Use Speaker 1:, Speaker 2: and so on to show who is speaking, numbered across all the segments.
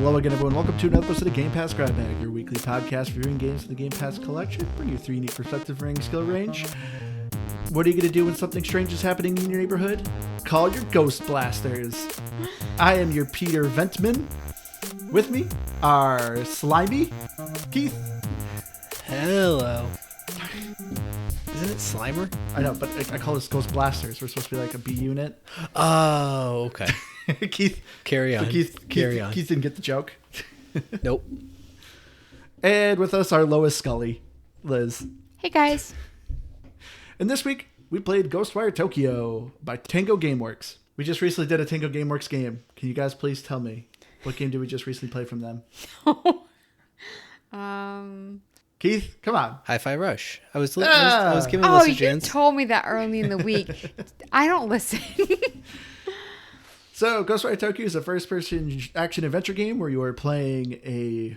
Speaker 1: Hello again, everyone. Welcome to another episode of Game Pass Grab Bag, your weekly podcast reviewing games in the Game Pass collection. Bring you 3 unique perspective varying skill range. What are you going to do when something strange is happening in your neighborhood? Call your Ghost Blasters. I am your Peter Ventman. With me are Slimy, Keith.
Speaker 2: Hello. Isn't it Slimer?
Speaker 1: I know, but I call this Ghost Blasters. We're supposed to be like a B unit.
Speaker 2: Oh, okay.
Speaker 1: Keith.
Speaker 2: Carry on.
Speaker 1: Keith didn't get the joke.
Speaker 2: Nope.
Speaker 1: And with us, our Lois Scully, Liz.
Speaker 3: Hey guys.
Speaker 1: And this week, we played Ghostwire Tokyo by Tango Gameworks. We just recently did a Tango Gameworks game. Can you guys please tell me, what game did we just recently play from them? Keith, come on.
Speaker 2: Hi-Fi Rush. I was giving Liz a chance.
Speaker 3: You told me that early in the week. I don't listen.
Speaker 1: So, Ghostwire Tokyo is a first-person action-adventure game where you are playing a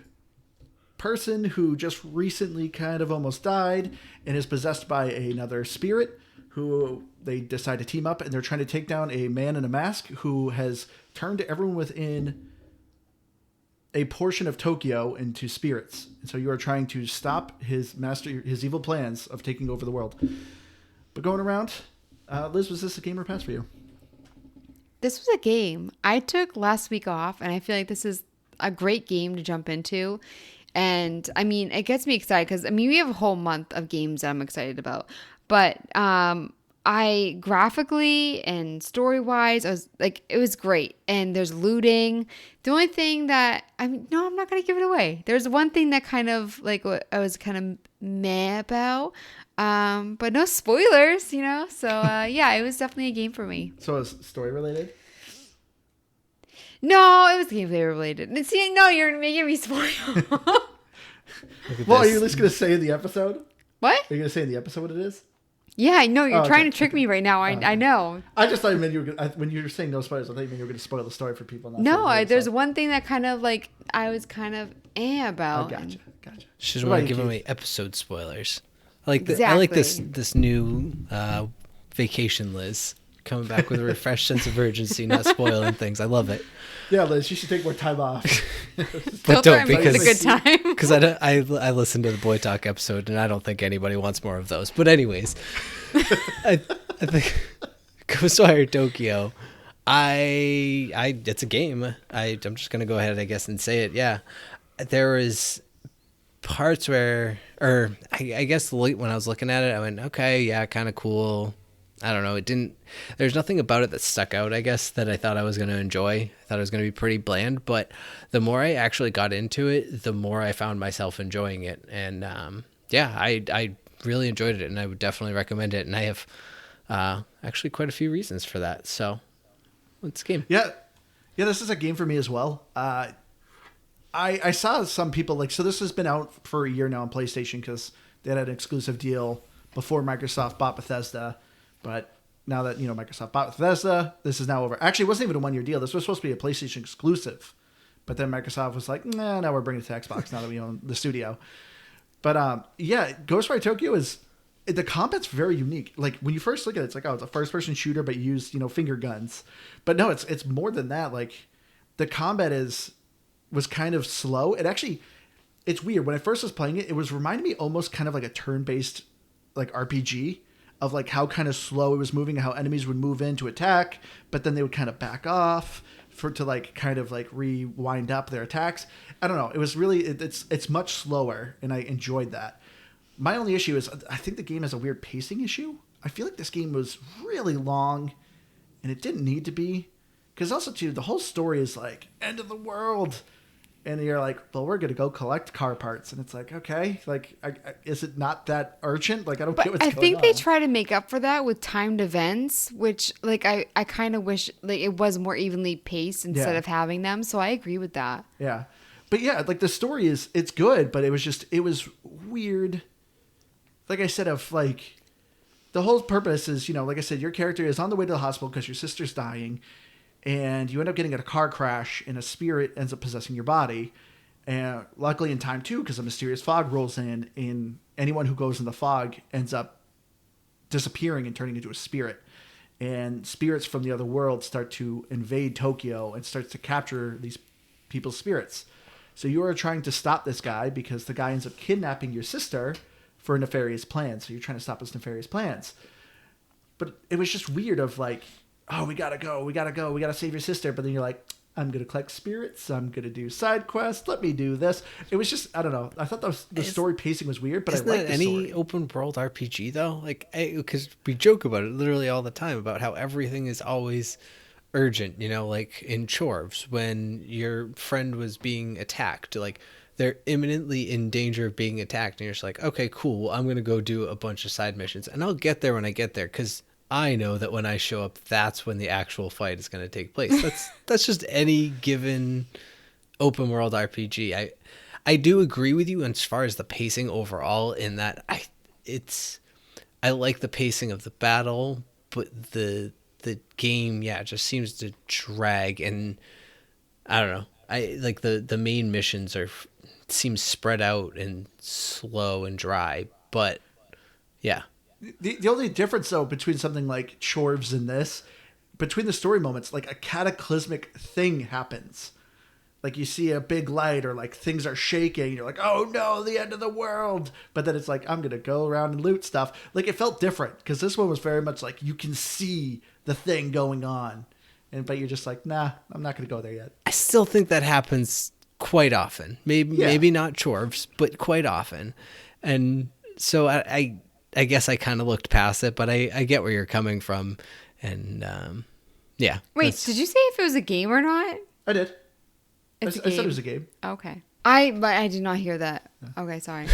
Speaker 1: person who just recently kind of almost died and is possessed by another spirit who they decide to team up, and they're trying to take down a man in a mask who has turned everyone within a portion of Tokyo into spirits. And so you are trying to stop his evil plans of taking over the world. But going around, Liz, was this a game or pass for you?
Speaker 3: This was a game. I took last week off, and I feel like this is a great game to jump into. And, I mean, it gets me excited because, I mean, we have a whole month of games that I'm excited about. But I graphically and story-wise, it was great. And there's looting. The only thing that, I'm not going to give it away. There's one thing that kind of, I was kind of meh about. But no spoilers, So, yeah, it was definitely a game for me.
Speaker 1: So it was story-related?
Speaker 3: No, it was gameplay related. See, no, you're making me spoil.
Speaker 1: Well, are you at least going to say in the episode?
Speaker 3: What?
Speaker 1: Are you going to say in the episode what it is?
Speaker 3: Yeah, I know. You're trying to trick me right now. I know.
Speaker 1: I just thought you meant when you were saying no spoilers, I thought you meant you were going to spoil the story for people.
Speaker 3: There's one thing that kind of I was kind of about.
Speaker 1: Gotcha.
Speaker 2: She doesn't want to give away episode spoilers. I like
Speaker 3: Exactly.
Speaker 2: this new vacation, Liz. Coming back with a refreshed sense of urgency, not spoiling things. I love it.
Speaker 1: Yeah, Liz, you should take more time off.
Speaker 2: But don't,
Speaker 3: because
Speaker 2: because
Speaker 3: a good time.
Speaker 2: Because I listened to the Boy Talk episode, and I don't think anybody wants more of those. But anyways, I think Ghostwire Tokyo, it's a game. I'm just gonna go ahead, I guess, and say it. Yeah, there is parts where, I guess late when I was looking at it, I went, okay, yeah, kind of cool. I don't know. There's nothing about it that stuck out, I guess, that I thought I was going to enjoy. I thought it was going to be pretty bland, but the more I actually got into it, the more I found myself enjoying it. And I really enjoyed it, and I would definitely recommend it. And I have actually quite a few reasons for that. So it's a game.
Speaker 1: Yeah, this is a game for me as well. I saw some people so this has been out for a year now on PlayStation because they had an exclusive deal before Microsoft bought Bethesda. But now that, Microsoft bought Bethesda, this is now over. Actually, it wasn't even a 1-year deal. This was supposed to be a PlayStation exclusive. But then Microsoft was like, nah, now we're bringing it to Xbox now that we own the studio. But Ghostwire Tokyo the combat's very unique. Like, when you first look at it, it's like, oh, it's a first-person shooter, but you use, finger guns. But no, it's more than that. Like, the combat was kind of slow. It's weird. When I first was playing it, it was reminding me almost kind of like a turn-based, RPG. Of how kind of slow it was moving, how enemies would move in to attack, but then they would kind of back off to rewind up their attacks. I don't know. It was really, it's much slower, and I enjoyed that. My only issue is I think the game has a weird pacing issue. I feel like this game was really long, and it didn't need to be. Because also, too, the whole story is end of the world. And you're like, well, we're going to go collect car parts. And it's like, okay, is it not that urgent? I don't get what's going on.
Speaker 3: I think they try to make up for that with timed events, which, I kind of wish, it was more evenly paced instead of having them. So I agree with that.
Speaker 1: Yeah. But yeah, the story it's good, but it was weird. Like I said, the whole purpose is, like I said, your character is on the way to the hospital because your sister's dying. And you end up getting in a car crash, and a spirit ends up possessing your body. And luckily in time, too, because a mysterious fog rolls in, and anyone who goes in the fog ends up disappearing and turning into a spirit. And spirits from the other world start to invade Tokyo and starts to capture these people's spirits. So you are trying to stop this guy because the guy ends up kidnapping your sister for a nefarious plan. So you're trying to stop his nefarious plans. But it was just weird of like, oh, we gotta go, we gotta save your sister. But then you're like, I'm gonna collect spirits, I'm gonna do side quests, let me do this. It was just, I don't know. I thought the story pacing was weird, but I liked the story.
Speaker 2: Any open world RPG though? Like, because we joke about it literally all the time about how everything is always urgent, you know, like in Chorves when your friend was being attacked, like they're imminently in danger of being attacked and you're just like, okay, cool, I'm gonna go do a bunch of side missions and I'll get there when I get there because I know that when I show up, that's when the actual fight is going to take place. That's just any given open world RPG. I do agree with you as far as the pacing overall in that I like the pacing of the battle, but the game, yeah, just seems to drag, and I don't know. I like the main missions seem spread out and slow and dry, but yeah.
Speaker 1: The only difference, though, between something like Chorves and this, between the story moments, like a cataclysmic thing happens. Like you see a big light or like things are shaking. You're like, oh no, the end of the world. But then it's like, I'm going to go around and loot stuff. Like it felt different because this one was very much like you can see the thing going on. But you're just like, nah, I'm not going to go there yet.
Speaker 2: I still think that happens quite often. Maybe not Chorves, but quite often. And so I guess I kind of looked past it, but I get where you're coming from. And yeah.
Speaker 3: Wait, did you say if it was a game or not?
Speaker 1: I did. I
Speaker 3: It's a game.
Speaker 1: said it was a game.
Speaker 3: Okay. But I did not hear that. Okay, sorry.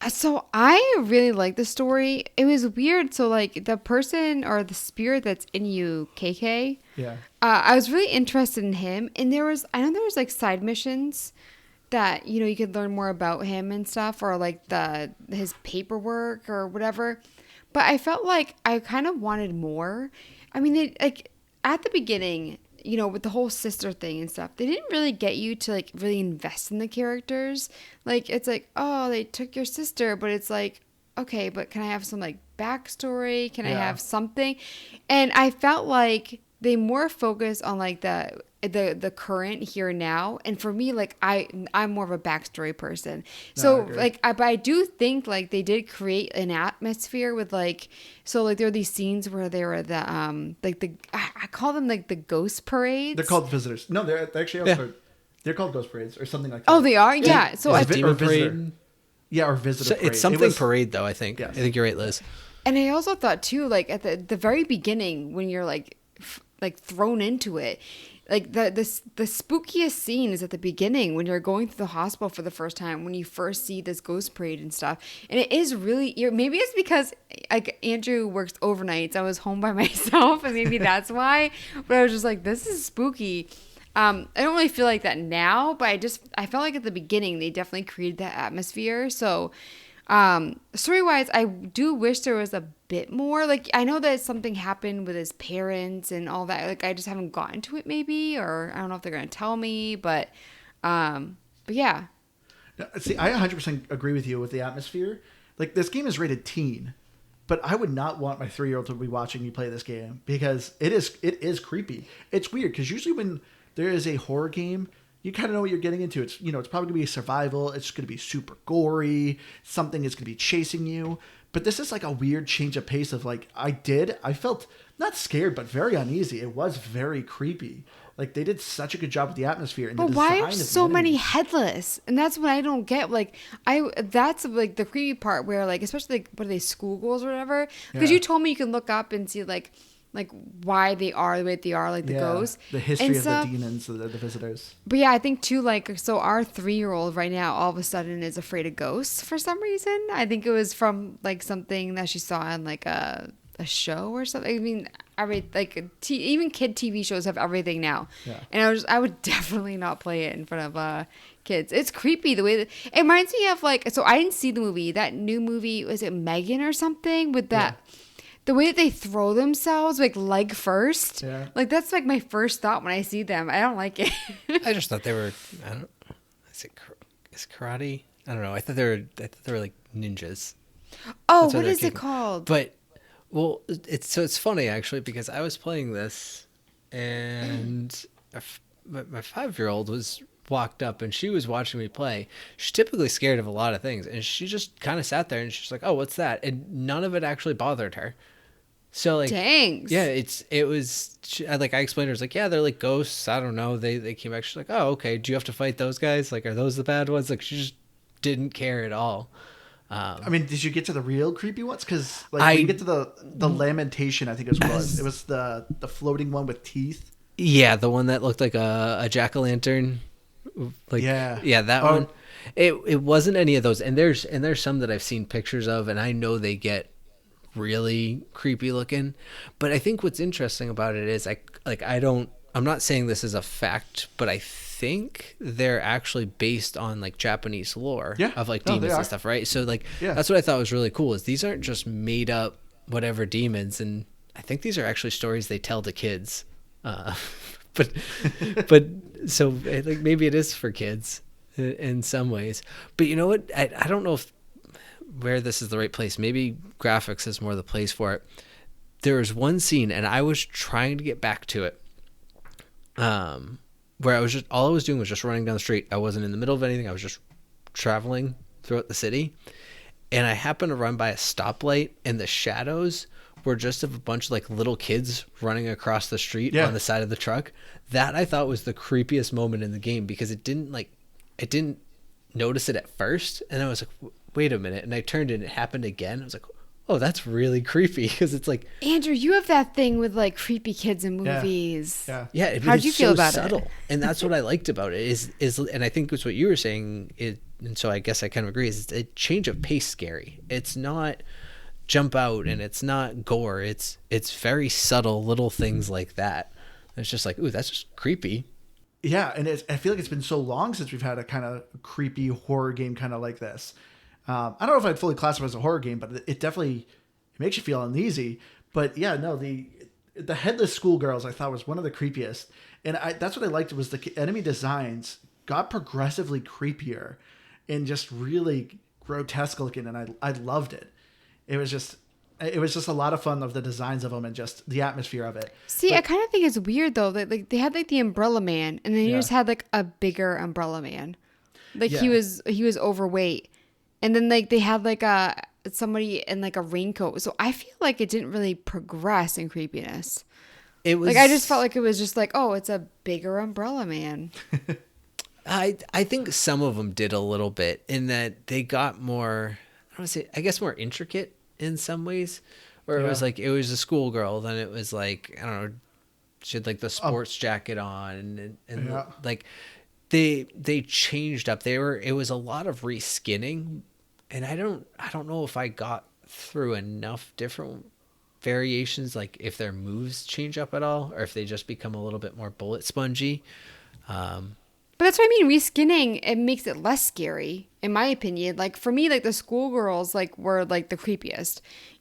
Speaker 3: So I really like the story. It was weird. So like the person or the spirit that's in you, KK.
Speaker 1: Yeah.
Speaker 3: I was really interested in him, and I know there was like side missions that you could learn more about him and stuff, or like his paperwork or whatever. But I felt like I kind of wanted more. I mean, like at the beginning, with the whole sister thing and stuff, they didn't really get you to like really invest in the characters. Like it's like, oh, they took your sister, but it's like, okay, but can I have some like backstory? Can I have something? And I felt like they more focus on like the current here and now, and for me, like I'm more of a backstory person. So like but I do think like they did create an atmosphere with like, so like there are these scenes where there are the like I call them like the ghost parades.
Speaker 1: They're called visitors. No, they're actually also they're called ghost parades or something like that.
Speaker 3: Oh, they are. Yeah. So
Speaker 1: or
Speaker 3: I
Speaker 1: visitor.
Speaker 2: Parade.
Speaker 1: Yeah, or visitor. Parade.
Speaker 2: It's something parade though. I think.
Speaker 1: Yes.
Speaker 2: I think you're right, Liz.
Speaker 3: And I also thought too, like at the very beginning when you're like thrown into it, like the spookiest scene is at the beginning when you're going through the hospital for the first time, when you first see this ghost parade and stuff. And it is really maybe it's because like Andrew works overnights. I was home by myself, and maybe that's why. But I was just like, this is spooky. I don't really feel like that now, but I felt like at the beginning they definitely created that atmosphere. So story-wise, I do wish there was a bit more. Like I know that something happened with his parents and all that. Like I just haven't gotten to it maybe, or I don't know if they're gonna tell me, but yeah.
Speaker 1: See, I 100% agree with you with the atmosphere. Like this game is rated teen, but I would not want my 3-year-old to be watching me play this game because it is creepy. It's weird because usually when there is a horror game, you kind of know what you're getting into. It's it's probably gonna be a survival. It's gonna be super gory. Something is gonna be chasing you. But this is like a weird change of pace of like I felt not scared but very uneasy. It was very creepy. Like they did such a good job with the atmosphere. And
Speaker 3: but
Speaker 1: the
Speaker 3: why are
Speaker 1: design of
Speaker 3: so
Speaker 1: the
Speaker 3: many
Speaker 1: enemies.
Speaker 3: headless? And that's what I don't get. Like that's like the creepy part where like especially like what are they, schoolgirls or whatever? Because you told me you can look up and see like why they are the way they are, like the ghosts,
Speaker 1: the history
Speaker 3: and
Speaker 1: of
Speaker 3: stuff.
Speaker 1: the demons, the visitors.
Speaker 3: But yeah, I think too, like, so our 3-year-old right now all of a sudden is afraid of ghosts for some reason. I think it was from like something that she saw on like a show or something. I mean, even kid TV shows have everything now. Yeah. And I would definitely not play it in front of kids. It's creepy the way that it reminds me of like, so I didn't see the movie, that new movie, was it Megan or something with that. Yeah. The way that they throw themselves, like leg first, like that's like my first thought when I see them. I don't like it.
Speaker 2: I just thought they were. Is karate? I don't know. I thought they were like ninjas.
Speaker 3: Oh, what is it called?
Speaker 2: But well, it's funny actually because I was playing this, and my 5-year-old was walked up and she was watching me play. She's typically scared of a lot of things, and she just kind of sat there and she's like, "Oh, what's that?" And none of it actually bothered her. So like,
Speaker 3: Thanks.
Speaker 2: yeah, it was like I explained to her, I was like, yeah, they're like ghosts. I don't know. They came back. She's like, oh, okay. Do you have to fight those guys? Like, are those the bad ones? Like, she just didn't care at all.
Speaker 1: I mean, did you get to the real creepy ones? Because like when you get to the lamentation, I think it was the floating one with teeth.
Speaker 2: Yeah, the one that looked like a jack-o'-lantern. Like, yeah, that one. It wasn't any of those. And there's some that I've seen pictures of, and I know they get really creepy looking. But I think what's interesting about it is I'm not saying this is a fact, but I think they're actually based on like Japanese lore of like demons and stuff, right? So like that's what I thought was really cool, is these aren't just made up whatever demons, and I think these are actually stories they tell to kids. But so like maybe it is for kids in some ways. But you know what? I don't know where this is the right place. Maybe graphics is more the place for it. There was one scene, and I was trying to get back to it, where all I was doing was just running down the street. I wasn't in the middle of anything. I was just traveling throughout the city, and I happened to run by a stoplight, and the shadows were just of a bunch of like little kids running across the street on the side of the truck. That I thought was the creepiest moment in the game, because it didn't notice it at first, and I was like, wait a minute, and I turned and it happened again. I was like, oh, that's really creepy, because it's like,
Speaker 3: Andrew, you have that thing with like creepy kids in movies.
Speaker 2: Yeah.
Speaker 3: How'd you feel about
Speaker 2: subtle.
Speaker 3: it?
Speaker 2: And that's what I liked about it is, and I think it's what you were saying. And so I guess I kind of agree. Is it's a change of pace scary. It's not jump out, and it's not gore. It's very subtle little things like that. It's just like, ooh, that's just creepy.
Speaker 1: Yeah, and I feel like it's been so long since we've had a kind of creepy horror game kind of like this. I don't know if I'd fully classify it as a horror game, but it definitely makes you feel uneasy. But yeah, no, the headless schoolgirls I thought was one of the creepiest, and that's what I liked, was the enemy designs got progressively creepier and just really grotesque looking, and I loved it. It was just a lot of fun of the designs of them and just the atmosphere of it.
Speaker 3: See, I kind of think it's weird though that like they had like the Umbrella Man, and then you just had like a bigger Umbrella Man, like he was overweight, and then like they had like somebody in like a raincoat. So I feel like it didn't really progress in creepiness. It was like I just felt like it was just like, oh, it's a bigger Umbrella Man.
Speaker 2: I think some of them did a little bit in that they got more, I guess more intricate in some ways, where it was like, it was a schoolgirl, then it was like, I don't know, she had like the sports jacket on, and like they changed up. It was a lot of reskinning, and I don't know if I got through enough different variations, like if their moves change up at all, or if they just become a little bit more bullet spongy.
Speaker 3: But that's what I mean. Reskinning, it makes it less scary, in my opinion. Like for me, like the schoolgirls like were like the creepiest,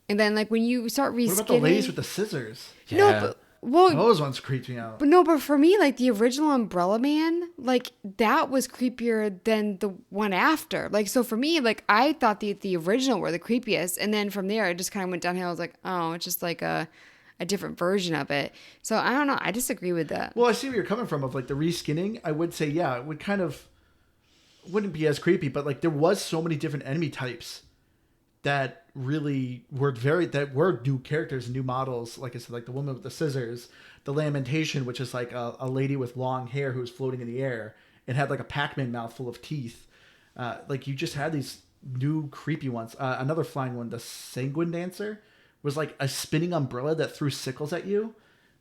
Speaker 3: and then like when you start reskinning,
Speaker 1: what about the ladies with the scissors?
Speaker 3: No, but
Speaker 1: those ones creeped me out.
Speaker 3: But for me, like the original Umbrella Man, like that was creepier than the one after. Like so for me, like I thought the original were the creepiest, and then from there it just kind of went downhill. I was like, oh, it's just like a different version of it. So I don't know. I disagree with that.
Speaker 1: Well, I see where you're coming from of like the reskinning. I would say, yeah, it would kind of wouldn't be as creepy, but like there was so many different enemy types that really were new characters and new models. Like I said, like the woman with the scissors, the lamentation, which is like a lady with long hair who was floating in the air and had like a Pac-Man mouth full of teeth. Like you just had these new creepy ones. Another flying one, the Sanguine Dancer, was like a spinning umbrella that threw sickles at you,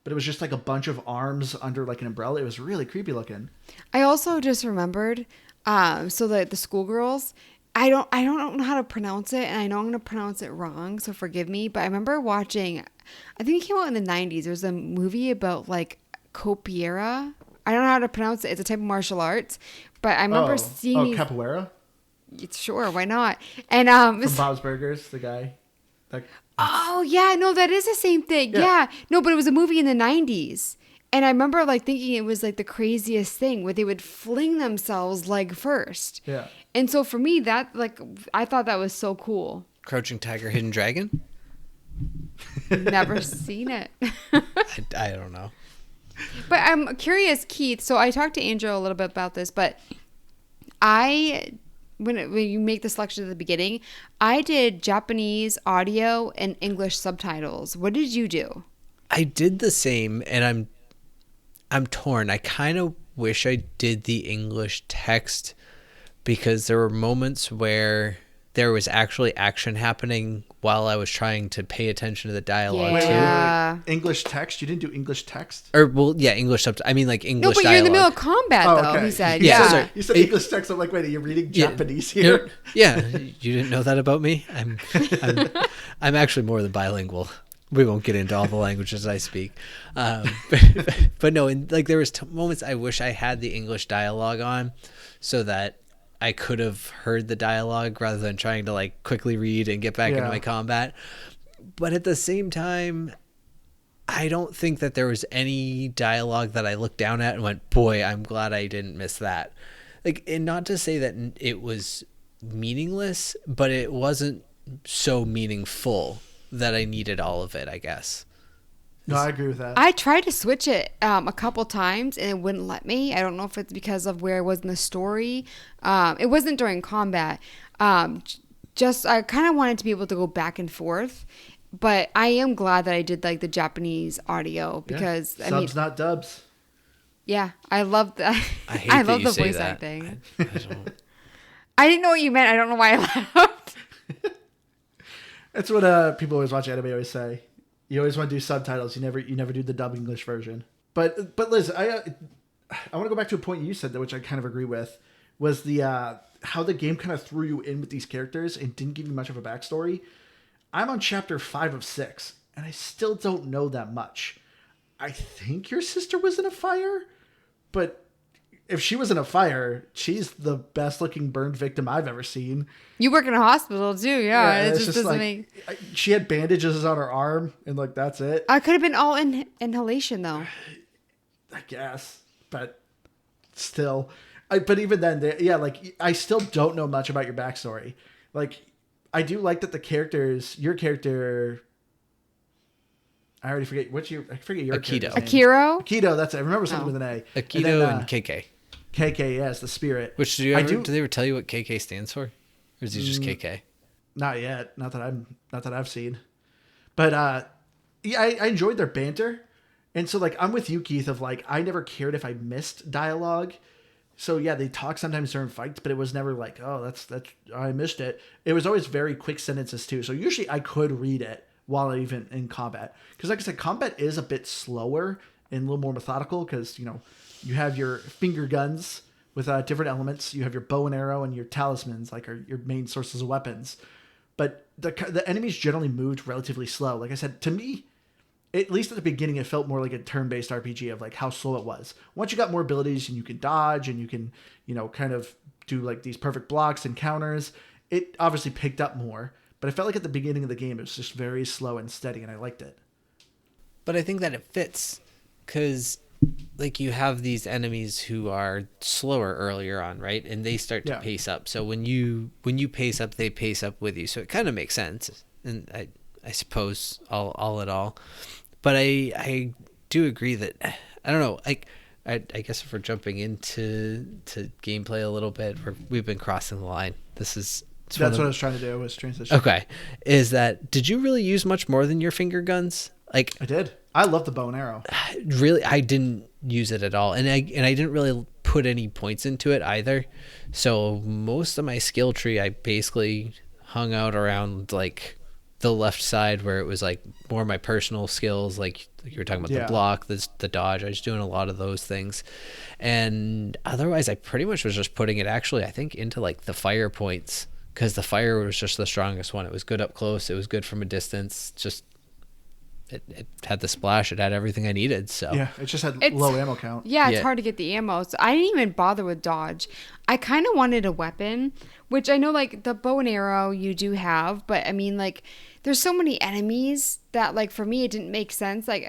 Speaker 1: but it was just like a bunch of arms under like an umbrella. It was really creepy looking.
Speaker 3: I also just remembered, so the schoolgirls, I don't know how to pronounce it, and I know I'm going to pronounce it wrong, so forgive me, but I remember watching, I think it came out in the 90s. There was a movie about like Copiera. I don't know how to pronounce it. It's a type of martial arts, but I remember seeing
Speaker 1: Capoeira?
Speaker 3: Sure, why not? And
Speaker 1: from Bob's Burgers, the guy.
Speaker 3: Oh yeah, no, that is the same thing. Yeah. No, but it was a movie in the 90s. And I remember like thinking it was like the craziest thing where they would fling themselves leg first. Yeah. And so for me, that like I thought that was so cool.
Speaker 2: Crouching Tiger, Hidden Dragon?
Speaker 3: Never seen it.
Speaker 2: I don't know.
Speaker 3: But I'm curious, Keith. So I talked to Andrew a little bit about this, but when you make the selection at the beginning, I did Japanese audio and English subtitles. What did you do?
Speaker 2: I did the same, and I'm torn. I kind of wish I did the English text because there were moments where there was actually action happening while I was trying to pay attention to the dialogue too.
Speaker 3: Yeah.
Speaker 1: English text? You didn't do English text?
Speaker 2: Or well, yeah, English subtitles. I mean, like
Speaker 3: No,
Speaker 2: English
Speaker 3: but
Speaker 2: dialogue.
Speaker 3: you're in the middle of combat, though.
Speaker 1: okay.
Speaker 3: He said,
Speaker 2: Yeah,
Speaker 3: yeah.
Speaker 2: sorry.
Speaker 1: You said English text. I'm like, wait, are you reading Japanese here?
Speaker 2: Yeah, you didn't know that about me. I'm actually more than bilingual. We won't get into all the languages I speak, but no. And like there was moments I wish I had the English dialogue on, so that I could have heard the dialogue rather than trying to like quickly read and get back into my combat. But at the same time, I don't think that there was any dialogue that I looked down at and went, boy, I'm glad I didn't miss that. Like, and not to say that it was meaningless, but it wasn't so meaningful that I needed all of it, I guess.
Speaker 1: No, I agree with that.
Speaker 3: I tried to switch it a couple times and it wouldn't let me. I don't know if it's because of where it was in the story. It wasn't during combat. Just I kind of wanted to be able to go back and forth. But I am glad that I did like the Japanese audio because
Speaker 1: Subs, not dubs.
Speaker 3: Yeah, I love that.
Speaker 2: I hate
Speaker 3: I
Speaker 2: that
Speaker 3: love
Speaker 2: you
Speaker 3: the
Speaker 2: say
Speaker 3: voice
Speaker 2: that.
Speaker 3: acting.
Speaker 2: I don't.
Speaker 3: I didn't know what you meant. I don't know why I laughed.
Speaker 1: That's what people always watch anime always say. You always want to do subtitles. You never do the dub English version. But Liz, I want to go back to a point you said that, which I kind of agree with, was the how the game kind of threw you in with these characters and didn't give you much of a backstory. I'm on chapter 5 of 6, and I still don't know that much. I think your sister was in a fire, but if she was in a fire, she's the best looking burned victim I've ever seen.
Speaker 3: You work in a hospital too, yeah. It
Speaker 1: it's
Speaker 3: just doesn't
Speaker 1: like,
Speaker 3: make.
Speaker 1: she had bandages on her arm, and like that's it.
Speaker 3: I could have been all inhalation though.
Speaker 1: I guess, but still, but even then, I still don't know much about your backstory. Like, I do like that your character. I already forget I forget your
Speaker 2: Akito.
Speaker 1: character's name.
Speaker 3: Akiro?
Speaker 1: Akito, that's it. I remember something with an A.
Speaker 2: Akito and KK.
Speaker 1: KK, yes, the spirit.
Speaker 2: Which do they ever tell you what KK stands for? Or is he just KK?
Speaker 1: Not yet. Not that I've seen. But yeah, I enjoyed their banter. And so like I'm with you, Keith, of like I never cared if I missed dialogue. So yeah, they talk sometimes during fights, but it was never like, oh, that's I missed it. It was always very quick sentences too. So usually I could read it while even in combat. Because like I said, combat is a bit slower and a little more methodical because, you have your finger guns with different elements. You have your bow and arrow and your talismans, like are your main sources of weapons. But the enemies generally moved relatively slow. Like I said, to me, at least at the beginning, it felt more like a turn-based RPG of like how slow it was. Once you got more abilities and you can dodge and you can, kind of do like these perfect blocks and counters, it obviously picked up more. But I felt like at the beginning of the game, it was just very slow and steady, and I liked it.
Speaker 2: But I think that it fits because like you have these enemies who are slower earlier on, right? And they start to pace up. So when you pace up, they pace up with you. So it kind of makes sense. And I suppose all in all. But I do agree that I don't know. I guess if we're jumping into gameplay a little bit, we've been crossing the line. That's what I
Speaker 1: was trying to do, was transition.
Speaker 2: Okay. Did you really use much more than your finger guns? Like
Speaker 1: I did. I love the bow and arrow.
Speaker 2: Really, I didn't use it at all. And I didn't really put any points into it either. So most of my skill tree, I basically hung out around like the left side where it was like more my personal skills. Like you were talking about the block, the dodge. I was doing a lot of those things. And otherwise I pretty much was just putting it actually, I think, into like the fire points. Because the fire was just the strongest one. It was good up close. It was good from a distance. Just it had the splash. It had everything I needed. So
Speaker 1: yeah, it just had low ammo count.
Speaker 3: Yeah, it's hard to get the ammo. So I didn't even bother with dodge. I kind of wanted a weapon, which I know like the bow and arrow you do have, but I mean like there's so many enemies that like for me it didn't make sense. Like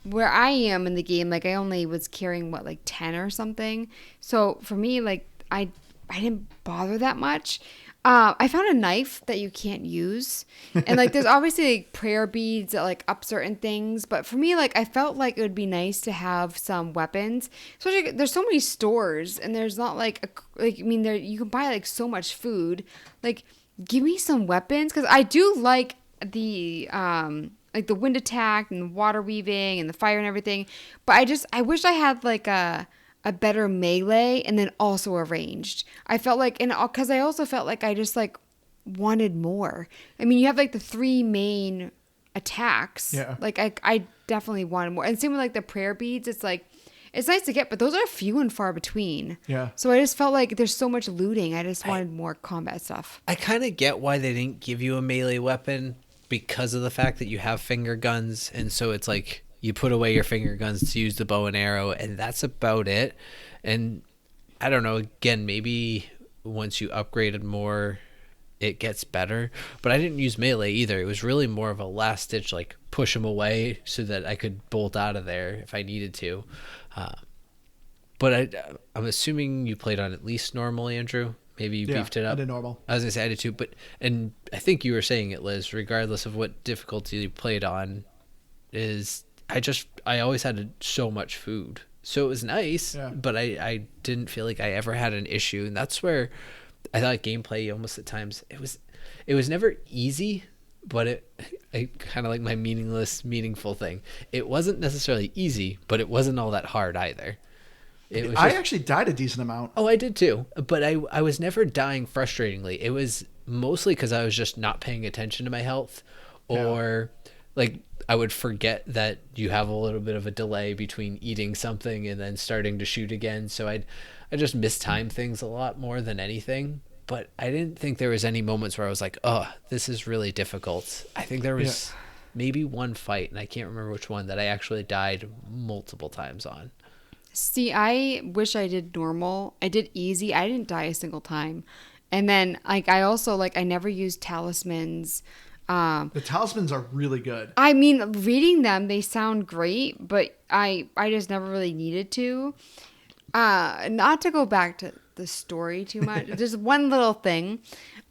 Speaker 3: where I am in the game, like I only was carrying like 10 or something. So for me, like I didn't bother that much. I found a knife that you can't use, and like there's obviously like prayer beads that like up certain things, but for me, like I felt like it would be nice to have some weapons. Especially there's so many stores, and there's not like I mean there you can buy like so much food. Like give me some weapons because I do like the wind attack and the water weaving and the fire and everything, but I wish I had like a better melee and then also a ranged. I felt like, and because I also felt like I just like wanted more. I mean, you have like the 3 main attacks.
Speaker 1: Yeah.
Speaker 3: Like I definitely wanted more. And same with like the prayer beads. It's like, it's nice to get, but those are few and far between.
Speaker 1: Yeah.
Speaker 3: So I just felt like there's so much looting. I just wanted more combat stuff.
Speaker 2: I kind of get why they didn't give you a melee weapon because of the fact that you have finger guns, and so it's like you put away your finger guns to use the bow and arrow, and that's about it. And I don't know, again, maybe once you upgraded more, it gets better. But I didn't use melee either. It was really more of a last ditch, like push them away so that I could bolt out of there if I needed to. But I'm assuming you played on at least normal, Andrew. Maybe you beefed it up.
Speaker 1: I did normal.
Speaker 2: I was gonna say I did too, and I think you were saying it, Liz. Regardless of what difficulty you played on, I always had so much food, so it was nice.
Speaker 1: Yeah.
Speaker 2: But I didn't feel like I ever had an issue, and that's where I thought gameplay almost at times it was never easy, but I kind of like my meaningful thing. It wasn't necessarily easy, but it wasn't all that hard either.
Speaker 1: I actually died a decent amount.
Speaker 2: Oh, I did too, but I was never dying frustratingly. It was mostly because I was just not paying attention to my health, or like I would forget that you have a little bit of a delay between eating something and then starting to shoot again. So I just mistime things a lot more than anything. But I didn't think there was any moments where I was like, oh, this is really difficult. I think there was maybe one fight, and I can't remember which one, that I actually died multiple times on.
Speaker 3: See, I wish I did normal. I did easy. I didn't die a single time. And then like I also like I never used talismans.
Speaker 1: The talismans are really good.
Speaker 3: I mean, reading them, they sound great, but I just never really needed to. Not to go back to the story too much. Just one little thing.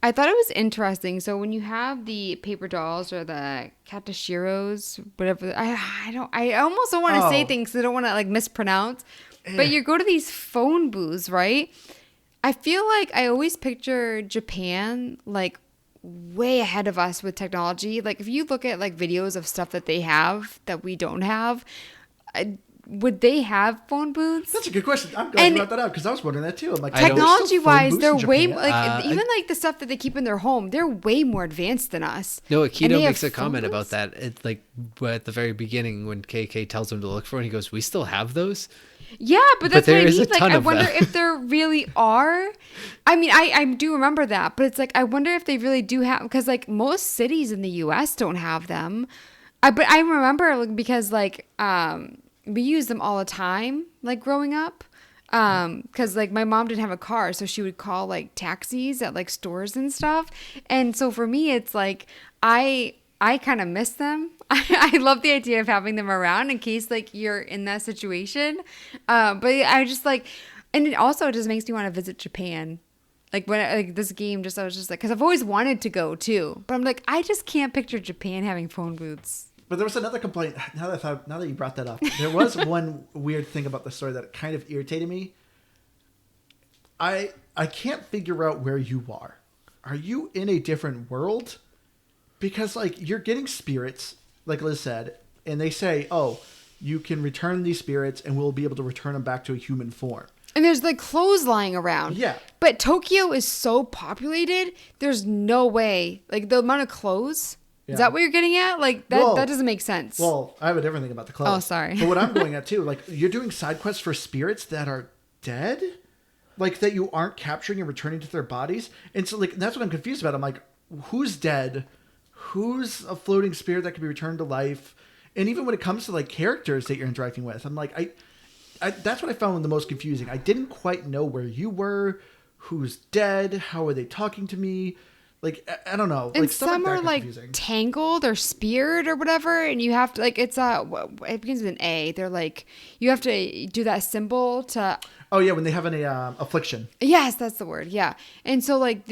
Speaker 3: I thought it was interesting. So when you have the paper dolls or the katashiros, whatever, I almost don't want to say things because I don't want to like mispronounce. But you go to these phone booths, right? I feel like I always picture Japan like way ahead of us with technology. Like if you look at like videos of stuff that they have that we don't have, would they have phone booths?
Speaker 1: That's a good question. I'm glad you brought that up because I was wondering that too. I'm like,
Speaker 3: technology-wise, they're way even like the stuff that they keep in their home. They're way more advanced than us.
Speaker 2: No, Akito makes a comment about that. It's like at the very beginning when KK tells him to look for it, he goes, "We still have those."
Speaker 3: Yeah, but that's what I mean. Like, I wonder if there really are. I mean, I do remember that, but it's like I wonder if they really do have, because like most cities in the U.S. don't have them. But I remember like, because like we used them all the time, like growing up. Because like my mom didn't have a car, so she would call like taxis at like stores and stuff. And so for me, it's like I kind of miss them. I love the idea of having them around in case like you're in that situation. But I just like, and it also just makes me want to visit Japan. Like when like this game, just I was just like, because I've always wanted to go too, but I'm like, I just can't picture Japan having phone booths.
Speaker 1: But there was another complaint. Now that you brought that up, there was one weird thing about the story that kind of irritated me. I can't figure out where you are. Are you in a different world? Because like you're getting spirits, like Liz said, and they say, "Oh, you can return these spirits, and we'll be able to return them back to a human form."
Speaker 3: And there's like clothes lying around.
Speaker 1: Yeah.
Speaker 3: But Tokyo is so populated. There's no way. Like the amount of clothes. Yeah. Is that what you're getting at? Like that doesn't make sense.
Speaker 1: Well, I have a different thing about the clothes.
Speaker 3: Oh, sorry.
Speaker 1: But what I'm going at too, like you're doing side quests for spirits that are dead, like that you aren't capturing and returning to their bodies, and so like that's what I'm confused about. I'm like, who's dead? Who's a floating spirit that can be returned to life? And even when it comes to like characters that you're interacting with, I'm like, I that's what I found the most confusing. I didn't quite know where you were, who's dead, how are they talking to me? Like I don't know.
Speaker 3: And
Speaker 1: like stuff
Speaker 3: some
Speaker 1: like that
Speaker 3: are
Speaker 1: got
Speaker 3: like
Speaker 1: confusing.
Speaker 3: tangled or speared or whatever, and you have to like it begins with an A. They're like you have to do that symbol to.
Speaker 1: Oh yeah, when they have an affliction.
Speaker 3: Yes, that's the word. Yeah, and so like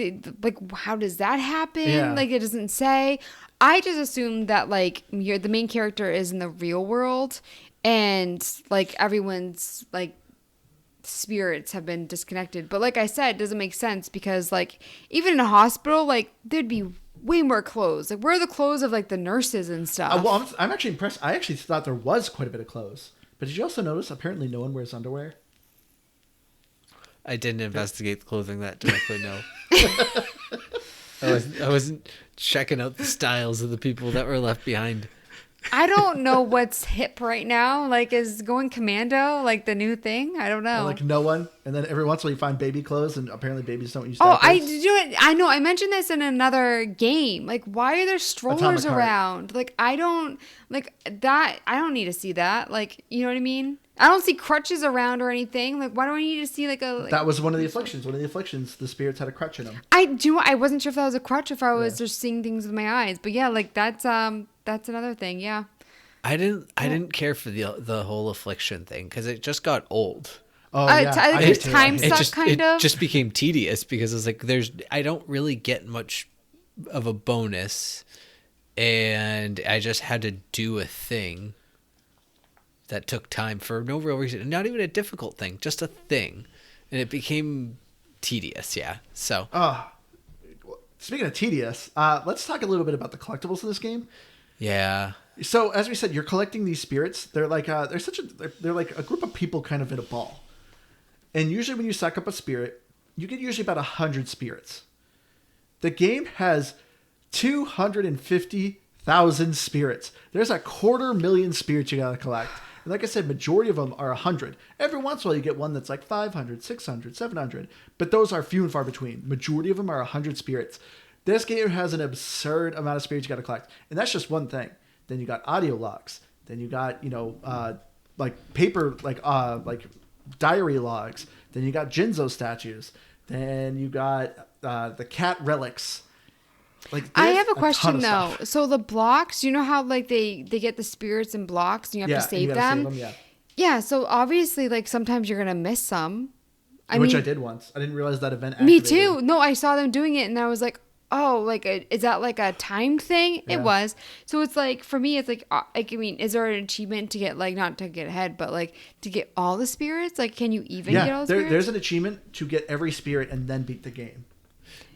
Speaker 3: like how does that happen?
Speaker 1: Yeah.
Speaker 3: Like it doesn't say. I just assumed that like the main character is in the real world, and like everyone's like spirits have been disconnected. But like I said, it doesn't make sense because like even in a hospital, like there'd be way more clothes. Like where are the clothes of like the nurses and stuff?
Speaker 1: Well, I'm actually impressed. I actually thought there was quite a bit of clothes. But did you also notice apparently no one wears underwear?
Speaker 2: I didn't investigate the clothing that directly, no. I wasn't checking out the styles of the people that were left behind.
Speaker 3: I don't know what's hip right now. Like, is going commando like the new thing? I don't know.
Speaker 1: And, like no one. And then every once in a while you find baby clothes, and apparently babies don't use
Speaker 3: Oh,
Speaker 1: diapers.
Speaker 3: I do it. I know. I mentioned this in another game. Like, why are there strollers
Speaker 1: Atomic Heart.
Speaker 3: around? Like, I don't like that. I don't need to see that. Like, you know what I mean? I don't see crutches around or anything. Like, why do I need to see like a? Like,
Speaker 1: That was one of the afflictions. One of the afflictions, the spirits had a crutch in them.
Speaker 3: I do. I wasn't sure if that was a crutch, if I was just seeing things with my eyes. But yeah, like that's another thing. Yeah.
Speaker 2: I didn't care for the whole affliction thing because it just got old.
Speaker 1: Oh yeah, I did too.
Speaker 3: time
Speaker 2: It
Speaker 3: suck
Speaker 2: just
Speaker 3: kind of.
Speaker 2: it just became tedious because it's like I don't really get much of a bonus, and I just had to do a thing that took time for no real reason, not even a difficult thing, just a thing, and it became tedious. Yeah, so
Speaker 1: Speaking of tedious, let's talk a little bit about the collectibles in this game.
Speaker 2: yeah.
Speaker 1: So as we said, you're collecting these spirits. They're like they're like a group of people kind of in a ball. And usually when you suck up a spirit, you get usually about 100 spirits. The game has 250,000 spirits. There's 250,000 spirits you gotta collect. And like I said, majority of them are 100. Every once in a while you get one that's like 500, 600, 700. But those are few and far between. Majority of them are 100 spirits. This game has an absurd amount of spirits you gotta collect. And that's just one thing. Then you got audio logs. Then you got, like paper, like diary logs. Then you got Jinzo statues. Then you got the cat relics. Like
Speaker 3: I have a
Speaker 1: ton
Speaker 3: question
Speaker 1: of
Speaker 3: though.
Speaker 1: stuff.
Speaker 3: So the blocks, you know how like they get the spirits in blocks and you have to
Speaker 1: and
Speaker 3: save
Speaker 1: you gotta
Speaker 3: them?
Speaker 1: yeah.
Speaker 3: Yeah, so obviously like sometimes you're gonna miss some.
Speaker 1: Which I did once. I didn't realize that event
Speaker 3: Me
Speaker 1: activated.
Speaker 3: too. No, I saw them doing it and I was like, oh, like is that like a timed thing?
Speaker 1: Yeah.
Speaker 3: It was. So it's like for me, it's like I mean, is there an achievement to get like not to get ahead, but like to get all the spirits? Like, can you even get all the spirits?
Speaker 1: there's an achievement to get every spirit and then beat the game.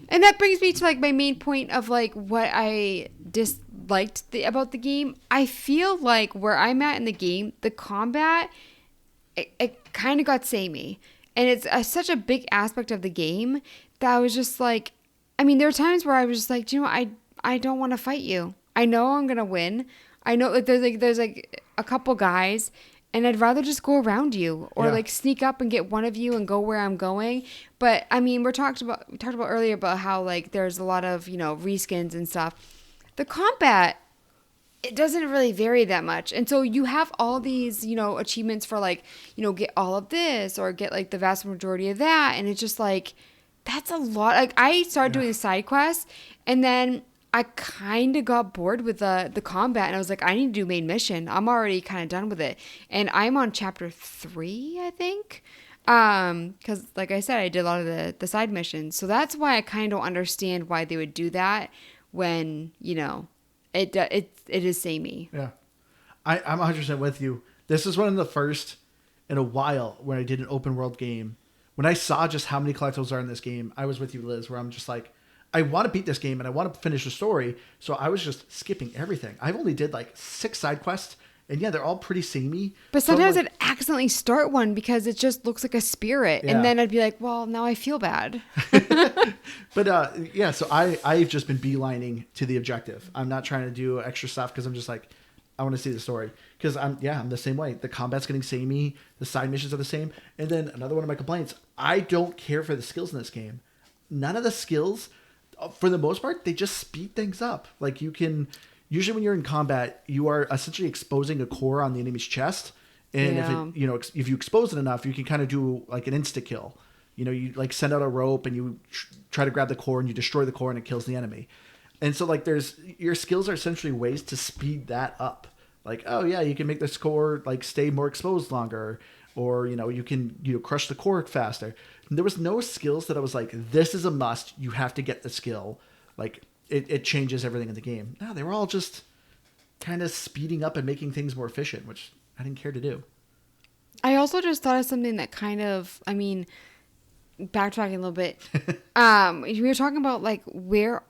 Speaker 3: And that brings me to like my main point of like what I disliked about the game. I feel like where I'm at in the game, the combat, it kind of got samey. And it's such a big aspect of the game that I was just like, I mean, there were times where I was just like, do you know, I don't want to fight you. I know I'm going to win. I know like there's like a couple guys and I'd rather just go around you or like sneak up and get one of you and go where I'm going. But I mean, we talked about earlier about how like there's a lot of, reskins and stuff. The combat, it doesn't really vary that much. And so you have all these, achievements for like, get all of this or get like the vast majority of that. And it's just like, that's a lot. Like I started doing the side quests and then I kind of got bored with the combat and I was like, I need to do main mission. I'm already kind of done with it. And I'm on chapter 3, I think. Cause like I said, I did a lot of the side missions. So that's why I kind of don't understand why they would do that when, it is samey.
Speaker 1: Yeah. I'm 100% with you. This is one of the first in a while when I did an open world game. When I saw just how many collectibles are in this game, I was with you, Liz, where I'm just like, I want to beat this game and I want to finish the story. So I was just skipping everything. I've only did like 6 side quests. And yeah, they're all pretty samey.
Speaker 3: But sometimes
Speaker 1: so like,
Speaker 3: I'd accidentally start one because it just looks like a spirit.
Speaker 1: Yeah.
Speaker 3: And then I'd be like, well, now I feel bad.
Speaker 1: But yeah, so I've just been beelining to the objective. I'm not trying to do extra stuff because I'm just like, I want to see the story. Because I'm the same way. The combat's getting samey. The side missions are the same. And then another one of my complaints, I don't care for the skills in this game. None of the skills, for the most part, they just speed things up. Like you can, usually when you're in combat, you are essentially exposing a core on the enemy's chest. And if you expose it enough, you can kind of do like an insta kill. You like send out a rope and you try to grab the core and you destroy the core and it kills the enemy. And so like your skills are essentially ways to speed that up. Like, oh yeah, you can make this core like stay more exposed longer, or you can crush the core faster. And there was no skills that I was like, this is a must. You have to get the skill. Like it changes everything in the game. No, they were all just kind of speeding up and making things more efficient, which I didn't care to do.
Speaker 3: I also just thought of something that kind of, I mean, backtracking a little bit. We were talking about like where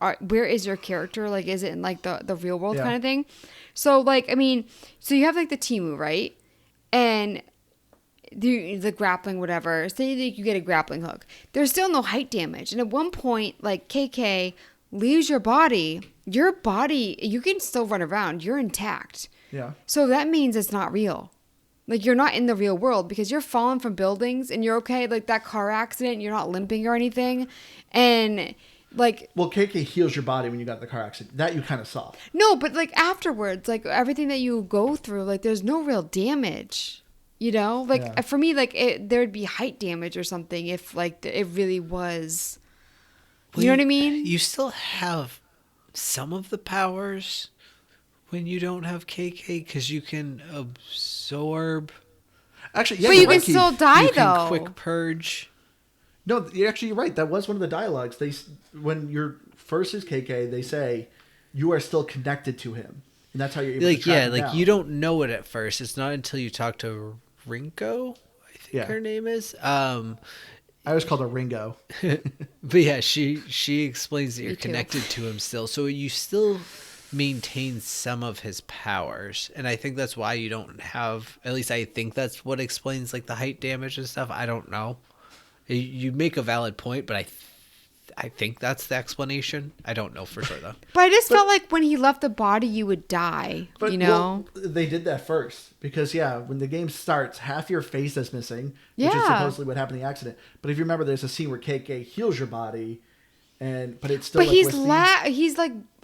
Speaker 3: is your character? Like, is it in like the real world kind of thing? So like, I mean, so you have like the Temu, right? And the grappling, whatever. Say that you get a grappling hook. There's still no height damage, and at one point, like KK leaves your body, you can still run around. You're intact.
Speaker 1: Yeah.
Speaker 3: So that means it's not real. Like, you're not in the real world because you're falling from buildings and you're okay. Like, that car accident, you're not limping or anything. And, like...
Speaker 1: Well, KK heals your body when you got in the car accident. That you kind of saw.
Speaker 3: No, but, like, afterwards, like, everything that you go through, like, there's no real damage. Like, for me, like, there'd be height damage or something if, like, it really was... You know what I mean?
Speaker 2: You still have some of the powers... when you don't have KK, because you can absorb.
Speaker 1: Actually, yeah,
Speaker 3: but you can still die,
Speaker 2: you
Speaker 3: though.
Speaker 2: Can quick purge.
Speaker 1: No, you're right. That was one of the dialogues. When you're first is KK, they say you are still connected to him, and that's how you're able to track him down.
Speaker 2: You don't know it at first. It's not until you talk to Rinko, I think her name is. I
Speaker 1: always called her Ringo.
Speaker 2: But yeah, she explains that you're connected to him still, so you still maintain some of his powers, and I think that's why you don't have, at least I think that's what explains like the height damage and stuff. I don't know, you make a valid point, but I think that's the explanation. I don't know for sure though.
Speaker 3: But I just felt like when he left the body you would die. But well,
Speaker 1: they did that first because when the game starts, half your face is missing, which is supposedly what happened in the accident. But if you remember, there's a scene where KK heals your body, but it's still.
Speaker 3: But he's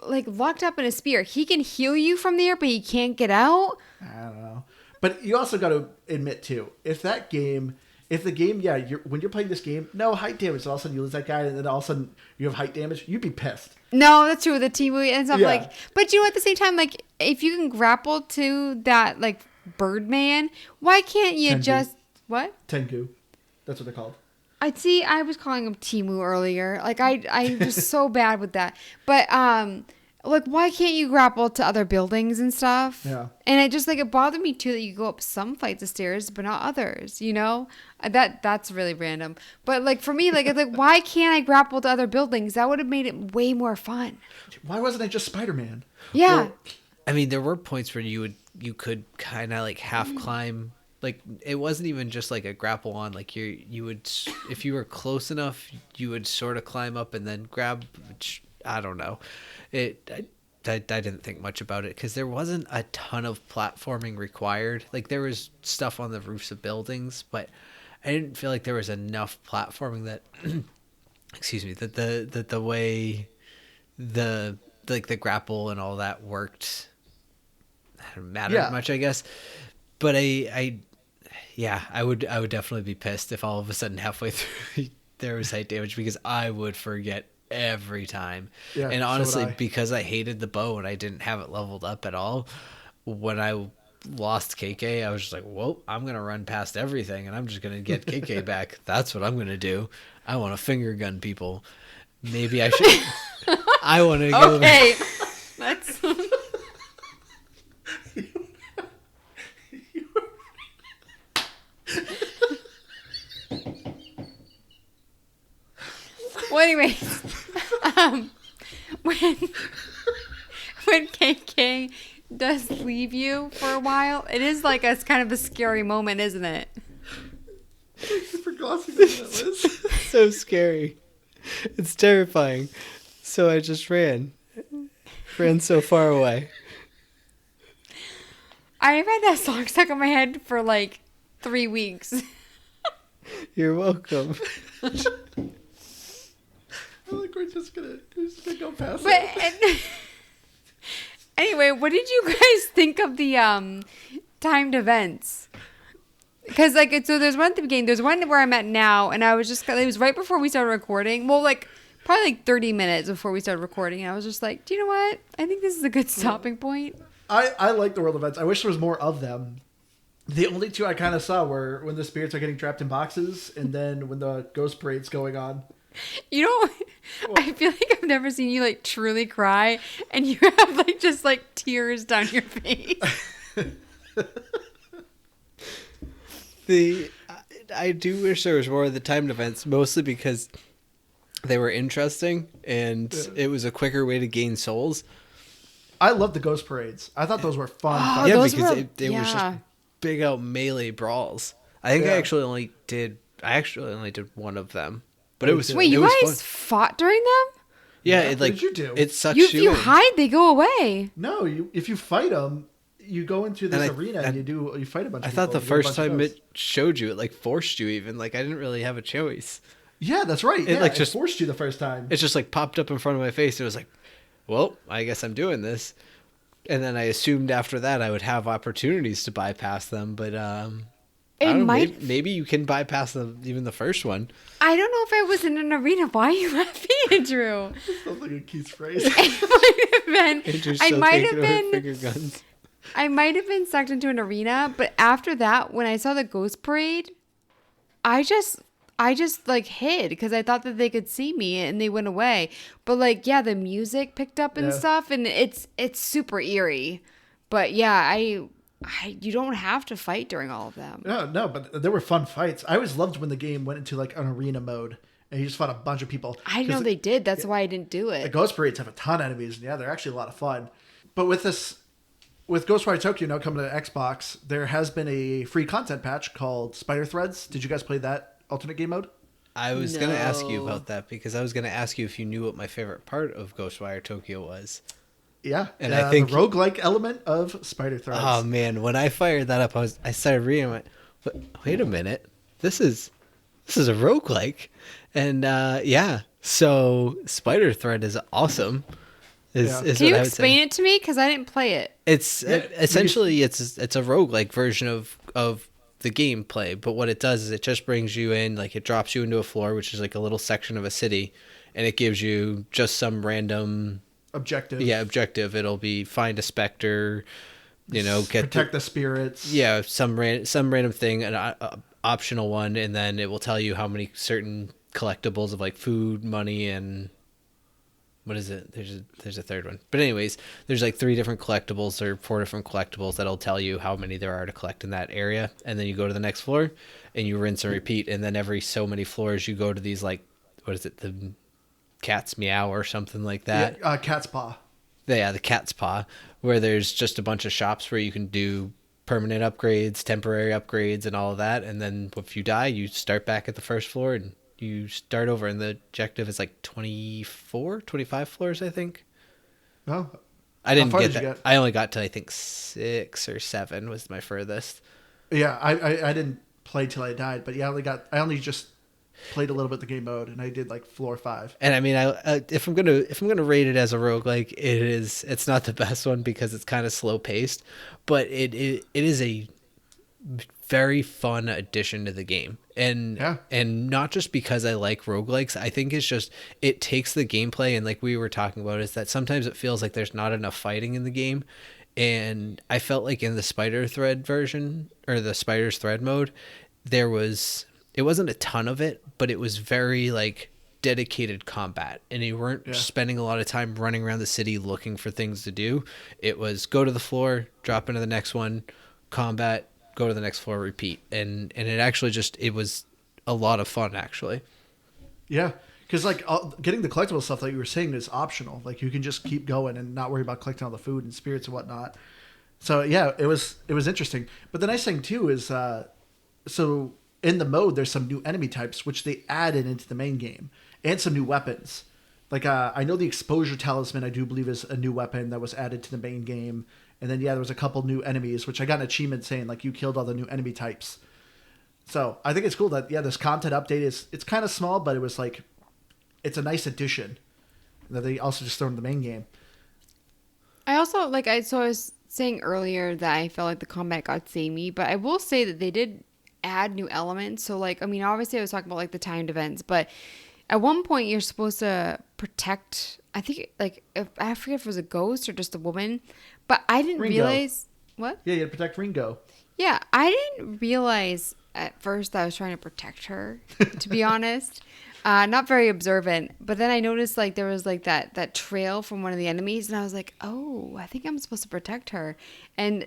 Speaker 3: like locked up in a spear. He can heal you from there, but he can't get out.
Speaker 1: I don't know. But you also got to admit too, if the game, when you're playing this game, no height damage, all of a sudden you lose that guy, and then all of a sudden you have height damage, you'd be pissed.
Speaker 3: No, that's true. The Temu and stuff but at the same time, like if you can grapple to that like Birdman, why can't you just what?
Speaker 1: Tengu, that's what they're called.
Speaker 3: I was calling him Temu earlier. Like I was so bad with that. But like why can't you grapple to other buildings and stuff?
Speaker 1: Yeah.
Speaker 3: And it just like it bothered me too that you go up some flights of stairs but not others, That's really random. But like for me, like it's like why can't I grapple to other buildings? That would have made it way more fun.
Speaker 1: Why wasn't I just Spider-Man?
Speaker 3: Yeah.
Speaker 1: Well,
Speaker 2: I mean, there were points where you could kind of like half climb. Like it wasn't even just like a grapple on. Like you would, if you were close enough, you would sort of climb up and then grab. I don't know. I didn't think much about it because there wasn't a ton of platforming required. Like there was stuff on the roofs of buildings, but I didn't feel like there was enough platforming that. Excuse me. That the way the grapple and all that worked. Didn't matter much, I guess. But I would definitely be pissed if all of a sudden halfway through there was height damage because I would forget every time. Yeah, and honestly, because I hated the bow and I didn't have it leveled up at all, when I lost KK, I was just like, whoa, I'm going to run past everything and I'm just going to get KK back. That's what I'm going to do. I want to finger gun people. Maybe I should. I want to go.
Speaker 3: Okay. That's... Well, anyways, when KK does leave you for a while, it is like it's kind of a scary moment, isn't it?
Speaker 1: Thank you for glossing over that, Liz.
Speaker 2: So scary. It's terrifying. So I just ran so far away.
Speaker 3: I've had that song stuck in my head for like 3 weeks.
Speaker 2: You're welcome.
Speaker 1: I think we're just gonna go past
Speaker 3: it. Anyway, what did you guys think of the timed events? Because so there's one at the beginning. There's one where I'm at now, and I was just it was right before we started recording. Well, probably 30 minutes before we started recording, and I was just like, do you know what? I think this is a good stopping point.
Speaker 1: I like the world events. I wish there was more of them. The only two I kind of saw were when the spirits are getting trapped in boxes, and then when the ghost parade's going on.
Speaker 3: You know, I feel like I've never seen you truly cry, and you have just tears down your face.
Speaker 2: I do wish there was more of the timed events, mostly because they were interesting and it was a quicker way to gain souls.
Speaker 1: I love the ghost parades. I thought those were fun.
Speaker 3: Oh,
Speaker 2: Yeah,
Speaker 3: those
Speaker 2: because
Speaker 3: were-
Speaker 2: they was just big out melee brawls. I think
Speaker 1: Yeah.
Speaker 2: I actually only did one of them, but it was
Speaker 3: Wait,
Speaker 2: it
Speaker 3: you
Speaker 2: was
Speaker 3: guys
Speaker 2: fun.
Speaker 3: fought during them?
Speaker 2: Yeah,
Speaker 1: Yeah,
Speaker 2: it
Speaker 1: what did you do?
Speaker 2: It sucks
Speaker 3: If you
Speaker 2: in.
Speaker 3: hide, they go away.
Speaker 1: No, if you fight them, you go into this
Speaker 2: And
Speaker 1: arena and you fight a bunch
Speaker 2: I
Speaker 1: of people.
Speaker 2: thought the
Speaker 1: and you get a
Speaker 2: first
Speaker 1: bunch of
Speaker 2: time
Speaker 1: ghosts.
Speaker 2: it showed you, it forced you even. I didn't really have a choice.
Speaker 1: Yeah, that's right.
Speaker 2: It,
Speaker 1: Yeah,
Speaker 2: just-
Speaker 1: it forced you the first time.
Speaker 2: It just popped up in front of my face. And it was well, I guess I'm doing this. And then I assumed after that I would have opportunities to bypass them, but I don't know,
Speaker 3: might-
Speaker 2: maybe you can bypass even the first one.
Speaker 3: I don't know if I was in an arena. Why are you laughing, Andrew?
Speaker 1: Sounds like a Keith's phrase.
Speaker 3: It might have been.
Speaker 2: Andrew's
Speaker 3: I
Speaker 2: still
Speaker 3: might have
Speaker 2: taking over
Speaker 3: been.
Speaker 2: finger guns.
Speaker 3: I might have been sucked into an arena, but after that, when I saw the ghost parade, I just hid because I thought that they could see me and they went away. But the music picked up and
Speaker 1: Yeah.
Speaker 3: stuff, and it's super eerie. But yeah, you don't have to fight during all of them.
Speaker 1: No, but there were fun fights. I always loved when the game went into an arena mode and you just fought a bunch of people.
Speaker 3: I didn't know
Speaker 1: 'Cause
Speaker 3: they did. That's why I didn't do
Speaker 1: the
Speaker 3: it.
Speaker 1: ghost parades have a ton of enemies, and yeah, they're actually a lot of fun. But with Ghostwire Tokyo now coming to Xbox, there has been a free content patch called Spider Threads. Did you guys play that alternate game mode?
Speaker 2: I was going to ask you
Speaker 3: No.
Speaker 2: about that because I was going to ask you if you knew what my favorite part of Ghostwire Tokyo was.
Speaker 1: Yeah,
Speaker 2: And I think-
Speaker 1: the roguelike element of Spider Threads.
Speaker 2: Oh man, when I fired that up, I started reading. I went, wait a minute, this is a roguelike, and yeah. So Spider Thread is awesome. Is
Speaker 1: Yeah.
Speaker 2: is
Speaker 3: Can
Speaker 2: what
Speaker 3: you
Speaker 2: I would
Speaker 3: explain
Speaker 2: say.
Speaker 3: it to me? Because I didn't play it.
Speaker 2: It's
Speaker 1: Yeah,
Speaker 2: essentially it's a roguelike version of the gameplay, but what it does is it just brings you in, it drops you into a floor, which is a little section of a city, and it gives you just some random
Speaker 1: Objective.
Speaker 2: objective. It'll be find a specter, get
Speaker 1: Protect the spirits.
Speaker 2: yeah, some random thing, an optional one, and then it will tell you how many certain collectibles of food, money, and what is it? There's a third one. But anyways, there's 3 different collectibles or 4 different collectibles that'll tell you how many there are to collect in that area, and then you go to the next floor and you rinse and repeat, and then every so many floors you go to these what is it, the cat's meow or something like that.
Speaker 1: Yeah, Cat's Paw.
Speaker 2: Yeah, the cat's paw, where there's just a bunch of shops where you can do permanent upgrades, temporary upgrades, and all of that. And then if you die, you start back at the first floor and you start over. And the objective is 25 floors, I think.
Speaker 1: Oh,
Speaker 2: I didn't
Speaker 1: far
Speaker 2: get
Speaker 1: did you
Speaker 2: that.
Speaker 1: get?
Speaker 2: I only got to, I think, 6 or 7 was my furthest.
Speaker 1: yeah. I didn't play till I died, but yeah, I only just played a little bit the game mode, and I did floor 5.
Speaker 2: And I mean, if I'm gonna rate it as a roguelike, it's not the best one because it's kind of slow paced, but it is a very fun addition to the game. And
Speaker 1: Yeah.
Speaker 2: and not just because I like roguelikes, I think it's just it takes the gameplay, and we were talking about, is that sometimes it feels like there's not enough fighting in the game. And I felt like in the Spider Thread version, or the Spider's Thread mode, it wasn't a ton of it, but it was very dedicated combat, and you weren't spending a lot of time running around the city looking for things to do. It was go to the floor, drop into the next one, combat, go to the next floor, repeat. And it actually it was a lot of fun, actually.
Speaker 1: Yeah, because getting the collectible stuff that you were saying is optional. You can just keep going and not worry about collecting all the food and spirits and whatnot. So yeah, it was interesting. But the nice thing too is so in the mode there's some new enemy types which they added into the main game, and some new weapons. I know the exposure talisman, I do believe, is a new weapon that was added to the main game. And then there was a couple new enemies, which I got an achievement saying you killed all the new enemy types. So I think it's cool that this content update it's kind of small, but it was it's a nice addition that they also just throw in the main game.
Speaker 3: I also I was saying earlier that I felt like the combat got samey, but I will say that they did add new elements. So like, I mean, obviously I was talking about like the timed events, but at one point you're supposed to protect, I think like, if I forget if it was a ghost or just a woman, but I didn't
Speaker 1: Ringo.
Speaker 3: realize what?
Speaker 1: Yeah, you had to protect Ringo.
Speaker 3: Yeah, I didn't realize at first that I was trying to protect her, to be honest. Not very observant, but then I noticed like there was like that trail from one of the enemies, and I was like, oh, I think I'm supposed to protect her. And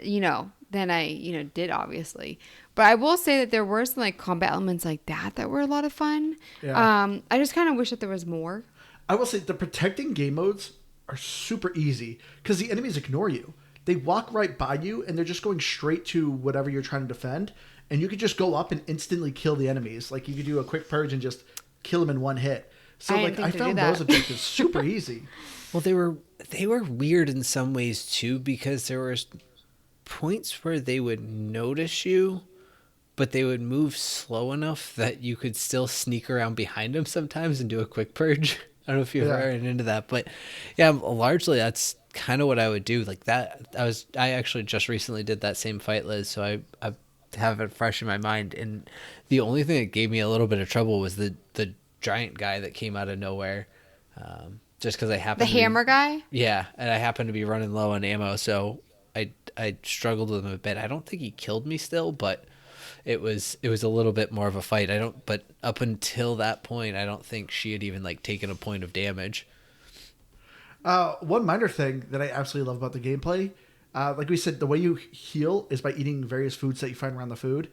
Speaker 3: then I did, obviously. But I will say that there were some like combat elements like that were a lot of fun.
Speaker 1: Yeah.
Speaker 3: I just kind of wish that there was more.
Speaker 1: I will say the protecting game modes are super easy because the enemies ignore you. They walk right by you and they're just going straight to whatever you're trying to defend. And you could just go up and instantly kill the enemies. Like you could do a quick purge and just kill them in one hit. So I found those objectives super easy.
Speaker 2: Well, they were weird in some ways too, because there were points where they would notice you, but they would move slow enough that you could still sneak around behind them sometimes and do a quick purge. I don't know if you've ever run into that, but yeah, largely that's kind of what I would do. Like that, I actually just recently did that same fight, Liz, so I have it fresh in my mind. And the only thing that gave me a little bit of trouble was the giant guy that came out of nowhere. Just because I happened
Speaker 3: the hammer guy.
Speaker 2: Yeah, and I happened to be running low on ammo, so I struggled with him a bit. I don't think he killed me still, but it was a little bit more of a fight. But up until that point, I don't think she had even like taken a point of damage.
Speaker 1: One minor thing that I absolutely love about the gameplay, like we said, the way you heal is by eating various foods that you find around the food.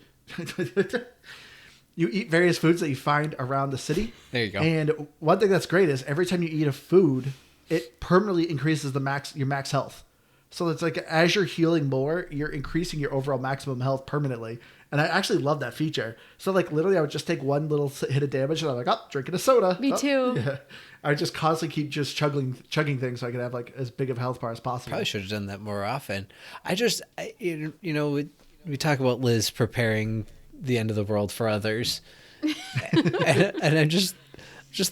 Speaker 1: You eat various foods that you find around the city.
Speaker 2: There you go.
Speaker 1: And one thing that's great is every time you eat a food, it permanently increases your max health. So it's like as you're healing more, you're increasing your overall maximum health permanently. And I actually love that feature. So like literally I would just take one little hit of damage and I'm like, oh, drinking a soda.
Speaker 3: Me too.
Speaker 1: Yeah. I would just constantly keep just chugging things so I could have like as big of a health bar as possible.
Speaker 2: Probably should have done that more often. We talk about Liz preparing the end of the world for others. and I'm just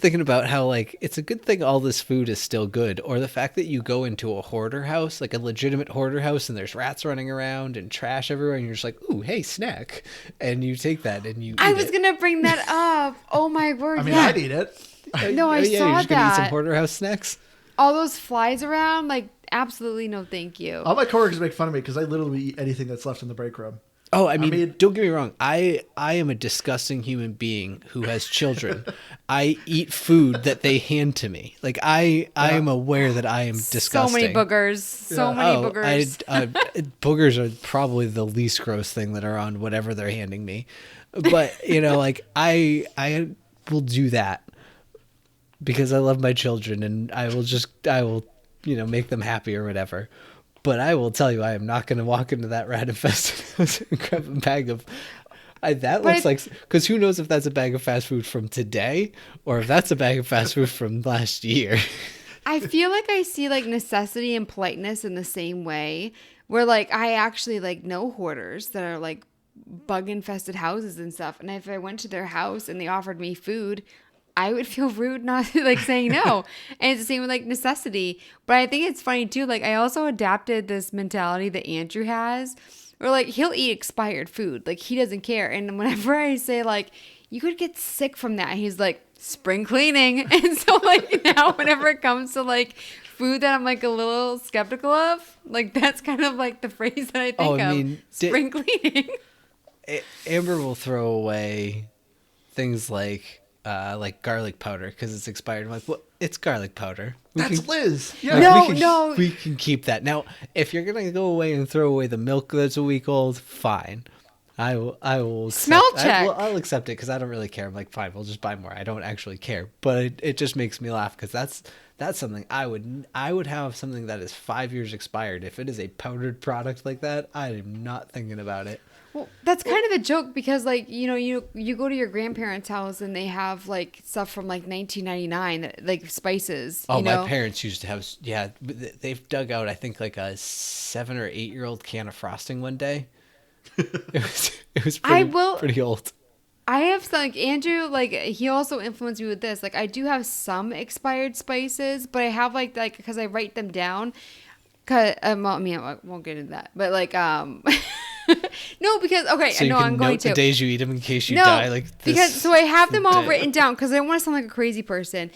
Speaker 2: thinking about how like it's a good thing all this food is still good, or the fact that you go into a hoarder house, like a legitimate hoarder house, and there's rats running around and trash everywhere, and you're just like, ooh, hey, snack, and you take that and you
Speaker 3: I was gonna bring that up. Oh my word!
Speaker 1: I mean,
Speaker 3: yeah.
Speaker 1: I'd eat it.
Speaker 3: No, I
Speaker 2: yeah,
Speaker 3: saw
Speaker 2: you're just gonna eat some
Speaker 3: that.
Speaker 2: hoarder house snacks.
Speaker 3: All those flies around, like absolutely no, thank you.
Speaker 1: All my coworkers make fun of me because I literally eat anything that's left in the break room.
Speaker 2: Oh, I mean, don't get me wrong. I am a disgusting human being who has children. I eat food that they hand to me. Like I am aware that I am disgusting.
Speaker 3: So many boogers. So many boogers.
Speaker 2: Boogers are probably the least gross thing that are on whatever they're handing me. But like I will do that because I love my children, and I will make them happy or whatever. But I will tell you, I am not going to walk into that rat infested house and grab a bag of. Because who knows if that's a bag of fast food from today or if that's a bag of fast food from last year.
Speaker 3: I feel like I see like necessity and politeness in the same way, where like I actually like know hoarders that are like bug infested houses and stuff. And if I went to their house and they offered me food, I would feel rude not like saying no. And it's the same with like necessity. But I think it's funny too. Like I also adapted this mentality that Andrew has where like he'll eat expired food. Like he doesn't care. And whenever I say like, you could get sick from that, he's like, spring cleaning. And so like now whenever it comes to like food that I'm like a little skeptical of, like that's kind of like the phrase that I think of. Spring cleaning.
Speaker 2: Amber will throw away things like garlic powder because it's expired. I'm like, well, it's garlic powder.
Speaker 1: Liz. Yeah.
Speaker 3: No.
Speaker 2: We can keep that. Now, if you're gonna go away and throw away the milk that's a week old, fine. I will
Speaker 3: smell check.
Speaker 2: I'll accept it because I don't really care. I'm like, fine, we'll just buy more. I don't actually care, but it just makes me laugh because that's something I would have something that is 5 years expired. If it is a powdered product like that, I am not thinking about it.
Speaker 3: Well, that's kind of a joke because, like, you go to your grandparents' house and they have, like, stuff from, like, 1999, like, spices.
Speaker 2: Oh, my parents used to have, they've dug out, I think, like, a 7 or 8 year old can of frosting one day. It was pretty old.
Speaker 3: I have some, like, Andrew, like, he also influenced me with this. Like, I do have some expired spices, but I have, like, because I write them down. I won't get into that. But, like, No, because okay,
Speaker 2: So you
Speaker 3: no,
Speaker 2: can
Speaker 3: I'm going
Speaker 2: note the
Speaker 3: to.
Speaker 2: days you eat them in case you
Speaker 3: No,
Speaker 2: die. Like this
Speaker 3: because so I have them all
Speaker 2: day.
Speaker 3: written down because I don't want to sound like a crazy person.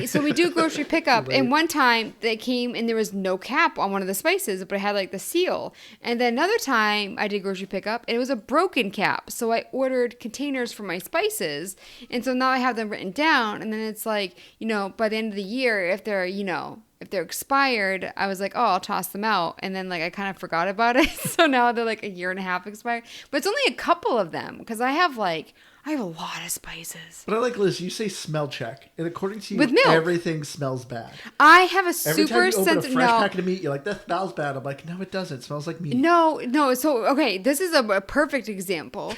Speaker 3: So we do grocery pickup, and one time they came and there was no cap on one of the spices, but it had like the seal. And then another time I did grocery pickup, and it was a broken cap. So I ordered containers for my spices, and so now I have them written down. And then it's like, by the end of the year, if they're expired, I was like, oh, I'll toss them out. And then like I kind of forgot about it. So now they're like a year and a half expired. But it's only a couple of them because I have a lot of spices.
Speaker 1: But I like, Liz, you say smell check. And according to you,
Speaker 3: With milk.
Speaker 1: everything smells bad.
Speaker 3: I have a
Speaker 1: Every time
Speaker 3: super
Speaker 1: you open a
Speaker 3: sensitive.
Speaker 1: fresh packet of meat, you're like, that smells bad. I'm like, no, it doesn't. It smells like meat.
Speaker 3: No. So, okay, this is a perfect example.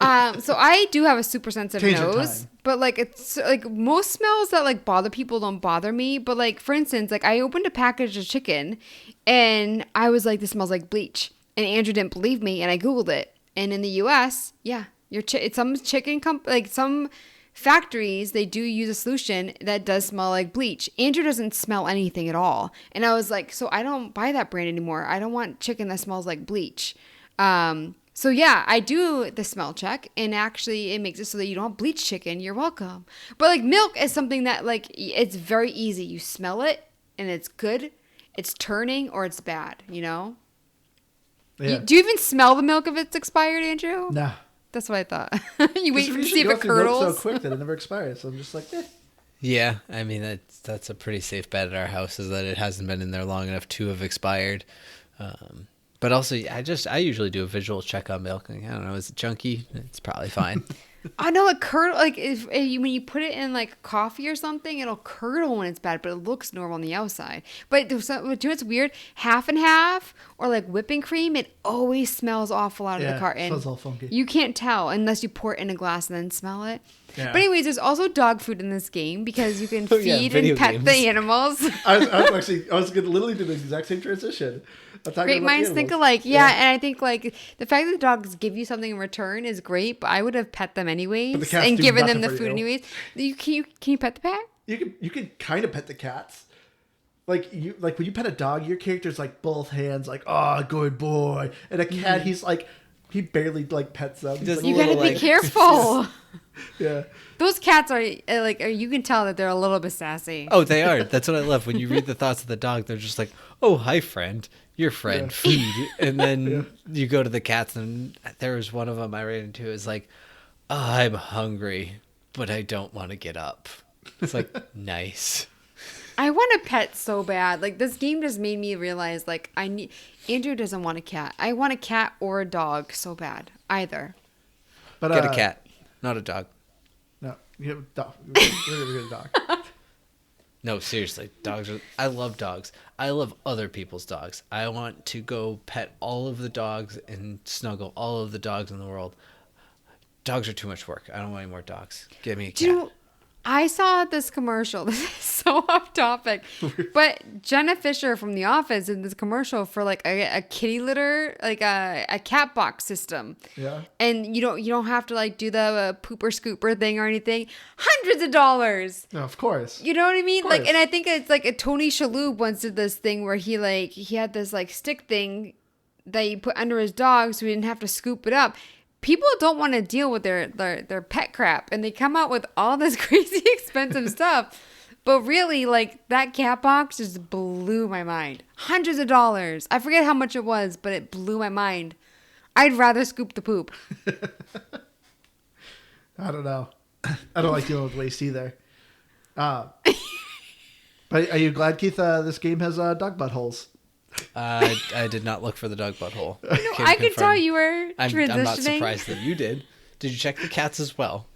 Speaker 3: So I do have a super sensitive
Speaker 1: Change of
Speaker 3: nose,
Speaker 1: time.
Speaker 3: but like it's like most smells that like bother people don't bother me. But like for instance, like I opened a package of chicken, and I was like, this smells like bleach, and Andrew didn't believe me, and I googled it, and in the U.S., yeah, it's some chicken like some factories, they do use a solution that does smell like bleach. Andrew doesn't smell anything at all, and I was like, so I don't buy that brand anymore. I don't want chicken that smells like bleach. So yeah, I do the smell check, and actually it makes it so that you don't have bleach chicken. You're welcome. But like milk is something that like it's very easy. You smell it and it's good. It's turning or it's bad,
Speaker 1: Yeah.
Speaker 3: Do you even smell the milk if it's expired, Andrew?
Speaker 1: No.
Speaker 3: That's what I thought. You wait to
Speaker 1: You
Speaker 3: see if
Speaker 1: go
Speaker 3: it
Speaker 1: through milk
Speaker 3: curdles.
Speaker 1: so quick that it never expires. So I'm just like, eh.
Speaker 2: Yeah, I mean that's a pretty safe bet at our house is that it hasn't been in there long enough to have expired. But also, I usually do a visual check on milk. Like, I don't know, is it chunky? It's probably fine.
Speaker 3: I know it curdle like when you put it in like coffee or something, it'll curdle when it's bad, but it looks normal on the outside. But do you know what's weird? Half and half or like whipping cream, it always smells awful out of the carton.
Speaker 1: It smells all funky.
Speaker 3: You can't tell unless you pour it in a glass and then smell it.
Speaker 1: Yeah.
Speaker 3: But anyways, there's also dog food in this game because you can
Speaker 2: Oh, yeah,
Speaker 3: feed
Speaker 2: video
Speaker 3: and pet
Speaker 2: games.
Speaker 3: the animals.
Speaker 1: I was going to literally do the exact same transition. I'm talking
Speaker 3: Great
Speaker 1: about
Speaker 3: minds
Speaker 1: animals.
Speaker 3: think alike. Yeah, and I think like the fact that dogs give you something in return is great, but I would have pet them anyways
Speaker 1: But the cats
Speaker 3: and
Speaker 1: do
Speaker 3: given them
Speaker 1: nothing
Speaker 3: the
Speaker 1: for
Speaker 3: food
Speaker 1: you.
Speaker 3: anyways. Can you pet the pet?
Speaker 1: You can kind of pet the cats. Like when you pet a dog, your character's like both hands, like, oh, good boy. And a cat, he's like, he barely like pets them. He's
Speaker 2: Just
Speaker 1: like,
Speaker 3: You gotta
Speaker 2: little,
Speaker 3: be
Speaker 2: like-
Speaker 3: careful.
Speaker 1: yeah.
Speaker 3: Those cats are like you can tell that they're a little bit sassy.
Speaker 2: Oh, they are. That's what I love. When you read the thoughts of the dog, they're just like, oh, hi, friend. Your friend, feed. And then you go to the cats, and there was one of them I ran into. Is like, oh, I'm hungry, but I don't want to get up. It's like, nice.
Speaker 3: I want a pet so bad. Like this game just made me realize like Andrew doesn't want a cat. I want a cat or a dog so bad. Either.
Speaker 1: But
Speaker 2: Get a cat, not a dog.
Speaker 1: No, you have a dog. You're gonna get a dog.
Speaker 2: No, seriously, dogs are. I love dogs. I love other people's dogs. I want to go pet all of the dogs and snuggle all of the dogs in the world. Dogs are too much work. I don't want any more dogs. Give me a cat.
Speaker 3: Do you know, I saw this commercial. This is so off topic, but Jenna Fisher from The Office did this commercial for like a kitty litter, like a cat box system.
Speaker 1: Yeah.
Speaker 3: And you don't have to like do the pooper scooper thing or anything. Hundreds of dollars.
Speaker 1: No, of course.
Speaker 3: You know what I mean?
Speaker 1: Of
Speaker 3: Like,
Speaker 1: course.
Speaker 3: and I think it's like a Tony Shalhoub once did this thing where he had this like stick thing that he put under his dog so he didn't have to scoop it up. People don't want to deal with their pet crap, and they come out with all this crazy expensive stuff. But really, like that cat box just blew my mind. Hundreds of dollars. I forget how much it was, but it blew my mind. I'd rather scoop the poop.
Speaker 1: I don't know. I don't like dealing with waste either. But are you glad, Keith, this game has dog buttholes?
Speaker 2: I did not look for the dog butthole.
Speaker 3: I could tell you were
Speaker 2: I'm
Speaker 3: transitioning.
Speaker 2: not surprised that you did. Did you check the cats as well?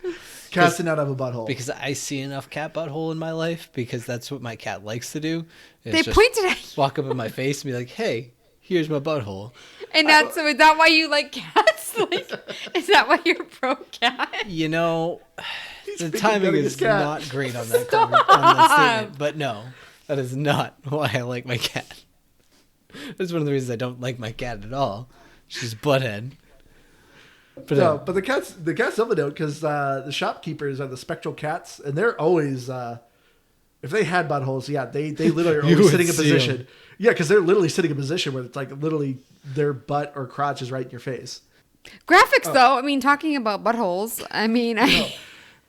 Speaker 1: Cats do not have a butthole.
Speaker 2: Because I see enough cat butthole in my life because that's what my cat likes to do. is
Speaker 3: They
Speaker 2: just
Speaker 3: pointed at you.
Speaker 2: walk up in my face and be like, hey, here's my butthole.
Speaker 3: And so is that why you like cats? Like, is that why you're pro cat?
Speaker 2: You know, the
Speaker 1: speaking
Speaker 2: timing
Speaker 1: of his
Speaker 2: is
Speaker 1: cat.
Speaker 2: not great on that, on that statement. But no, that is not why I like my cat. That's one of the reasons I don't like my cat at all. She's butthead. But
Speaker 1: No, but the cats have a note because the shopkeepers are the spectral cats, and they're always If they had buttholes, yeah, they literally are
Speaker 2: You
Speaker 1: always
Speaker 2: would
Speaker 1: sitting in
Speaker 2: see
Speaker 1: position.
Speaker 2: 'em.
Speaker 1: Yeah, because they're literally sitting in a position where it's like literally their butt or crotch is right in your face.
Speaker 3: Graphics, though. I mean, talking about buttholes. I mean,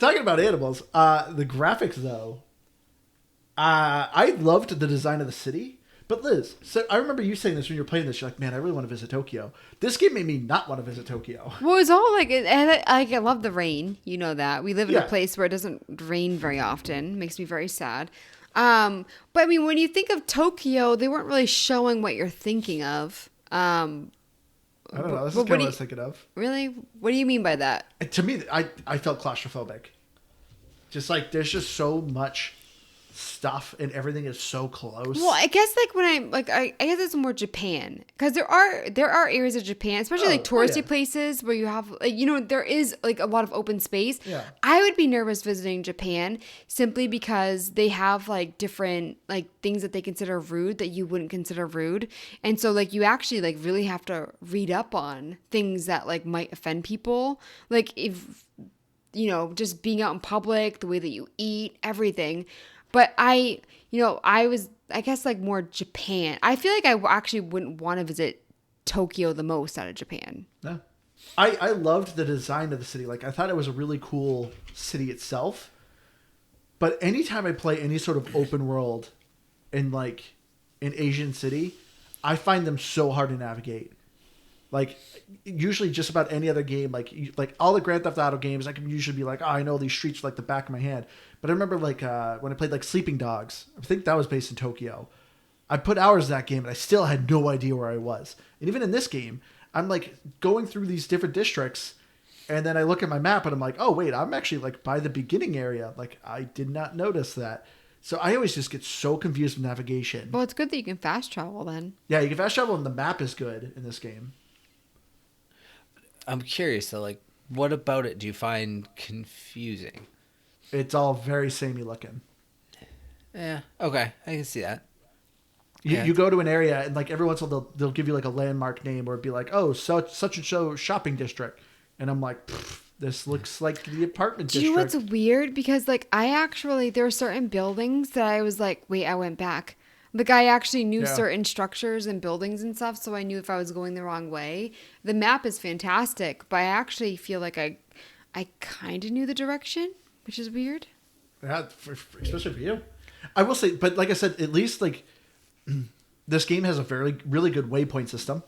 Speaker 1: Talking about animals, the graphics though, I loved the design of the city. But Liz, so I remember you saying this when you were playing this. You're like, man, I really want to visit Tokyo. This game made me not want to visit Tokyo.
Speaker 3: well, it's all like, I love the rain. You know that. We live in
Speaker 1: Yeah.
Speaker 3: a place where it doesn't rain very often. Makes me very sad. But I mean, when you think of Tokyo, they weren't really showing what you're thinking of.
Speaker 1: I don't know. This is
Speaker 3: But
Speaker 1: kind of what
Speaker 3: what
Speaker 1: I was thinking of.
Speaker 3: Really? What do you mean by that?
Speaker 1: To me, I felt claustrophobic. Just like there's just so much stuff and everything is so close.
Speaker 3: Well, I guess like when I guess it's more Japan because there are areas of Japan, especially like touristy
Speaker 1: yeah.
Speaker 3: places where you have like, there is like a lot of open space.
Speaker 1: Yeah.
Speaker 3: I would be nervous visiting Japan simply because they have like different like things that they consider rude that you wouldn't consider rude, and so like you actually like really have to read up on things that like might offend people, like if just being out in public, the way that you eat, everything. But I was, I guess, like more Japan. I feel like I actually wouldn't want to visit Tokyo the most out of Japan.
Speaker 1: No. I loved the design of the city. Like, I thought it was a really cool city itself. But anytime I play any sort of open world in, like, an Asian city, I find them so hard to navigate. Like, usually just about any other game, like all the Grand Theft Auto games, I can usually be like, oh, I know these streets like the back of my hand. But I remember like when I played like Sleeping Dogs, I think that was based in Tokyo. I put hours in that game and I still had no idea where I was. And even in this game, I'm like going through these different districts and then I look at my map and I'm like, oh, wait, I'm actually like by the beginning area. Like I did not notice that. So I always just get so confused with navigation.
Speaker 3: Well, it's good that you can fast travel then.
Speaker 1: Yeah, you can fast travel and the map is good in this game.
Speaker 2: I'm curious though, like, what about it do you find confusing?
Speaker 1: It's all very samey looking.
Speaker 2: Yeah, okay, I can see that.
Speaker 1: You go to an area and like every once in a while they'll give you like a landmark name or it'd be like, oh, such and so shopping district. And I'm like, this looks like the apartment
Speaker 3: Do
Speaker 1: district.
Speaker 3: you know what's weird? Because like there are certain buildings that I was like, wait, I went back. Like I actually knew certain structures and buildings and stuff, so I knew if I was going the wrong way. The map is fantastic, but I actually feel like I kind of knew the direction, which is weird.
Speaker 1: Yeah, especially for you. I will say, but like I said, at least like this game has a really good waypoint system.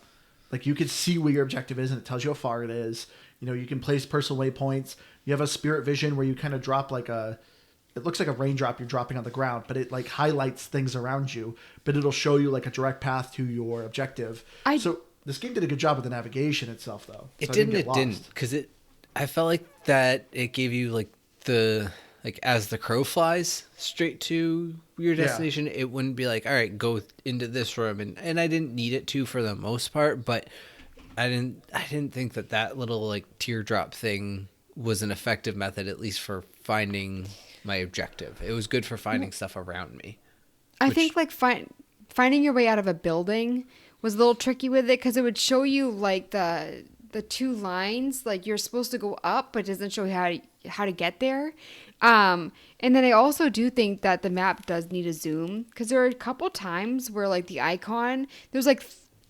Speaker 1: Like you can see where your objective is and it tells you how far it is. You can place personal waypoints. You have a spirit vision where you kind of drop like it looks like a raindrop you're dropping on the ground, but it like highlights things around you, but it'll show you like a direct path to your objective. So this game did a good job with the navigation itself though.
Speaker 2: It
Speaker 1: So
Speaker 2: didn't, because I felt like that it gave you like as the crow flies straight to your destination, it wouldn't be like, all right, go into this room. And I didn't need it to for the most part, but I didn't think that little like teardrop thing was an effective method, at least for finding my objective. It was good for finding stuff around me.
Speaker 3: I think like finding your way out of a building was a little tricky with it because it would show you like the two lines, like you're supposed to go up, but it doesn't show you how to get there. And then I also do think that the map does need a zoom because there are a couple times where like the icon, there's like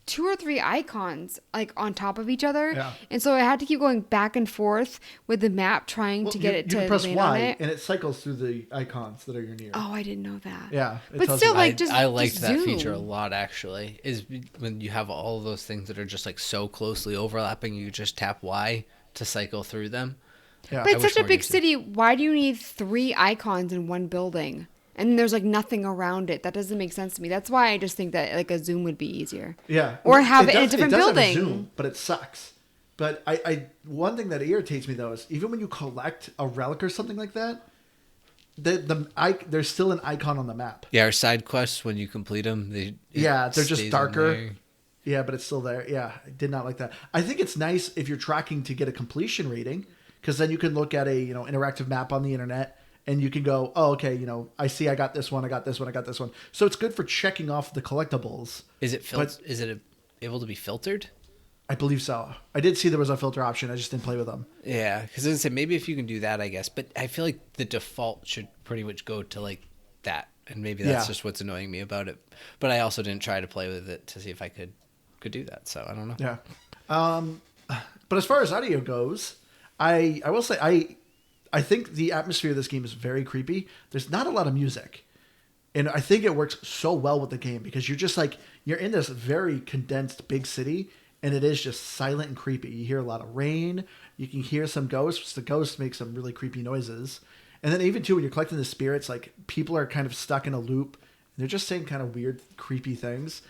Speaker 3: 2 or 3 icons like on top of each other.
Speaker 1: Yeah.
Speaker 3: And so I had to keep going back and forth with the map trying to get it to
Speaker 1: you press
Speaker 3: land
Speaker 1: Y
Speaker 3: on it.
Speaker 1: and it cycles through the icons that are near.
Speaker 3: Oh, I didn't know that.
Speaker 1: Yeah.
Speaker 3: But still, like,
Speaker 2: I liked
Speaker 3: just
Speaker 2: that
Speaker 3: zoom.
Speaker 2: feature a lot, actually, is when you have all of those things that are just like so closely overlapping, you just tap Y to cycle through them.
Speaker 1: Yeah.
Speaker 3: But it's such a
Speaker 2: more
Speaker 3: big
Speaker 2: used to-
Speaker 3: city. Why do you need 3 icons in one building? And there's like nothing around it. That doesn't make sense to me. That's why I just think that like a zoom would be easier.
Speaker 1: Yeah.
Speaker 3: Or have it in a
Speaker 1: does-
Speaker 3: different
Speaker 1: it does
Speaker 3: building.
Speaker 1: Have a zoom, but it sucks. But I one thing that irritates me though is even when you collect a relic or something like that, there's still an icon on the map.
Speaker 2: Yeah, our side quests, when you complete them, they're
Speaker 1: just
Speaker 2: stays
Speaker 1: darker.
Speaker 2: in there.
Speaker 1: Yeah, but it's still there. Yeah, I did not like that. I think it's nice if you're tracking to get a completion rating, because then you can look at a interactive map on the internet and you can go, oh, okay, I see I got this one, I got this one, I got this one. So it's good for checking off the collectibles.
Speaker 2: Is it able to be filtered?
Speaker 1: I believe so. I did see there was a filter option. I just didn't play with them.
Speaker 2: Yeah, because I said maybe if you can do that, I guess. But I feel like the default should pretty much go to like that. And maybe that's
Speaker 1: Yeah.
Speaker 2: just what's annoying me about it. But I also didn't try to play with it to see if I could do that. So I don't know.
Speaker 1: Yeah. But as far as audio goes, I will say I think the atmosphere of this game is very creepy. There's not a lot of music. And I think it works so well with the game because you're just like, you're in this very condensed big city and it is just silent and creepy. You hear a lot of rain. You can hear some ghosts. The ghosts make some really creepy noises. And then even too, when you're collecting the spirits, like people are kind of stuck in a loop. And they're just saying kind of weird, creepy things.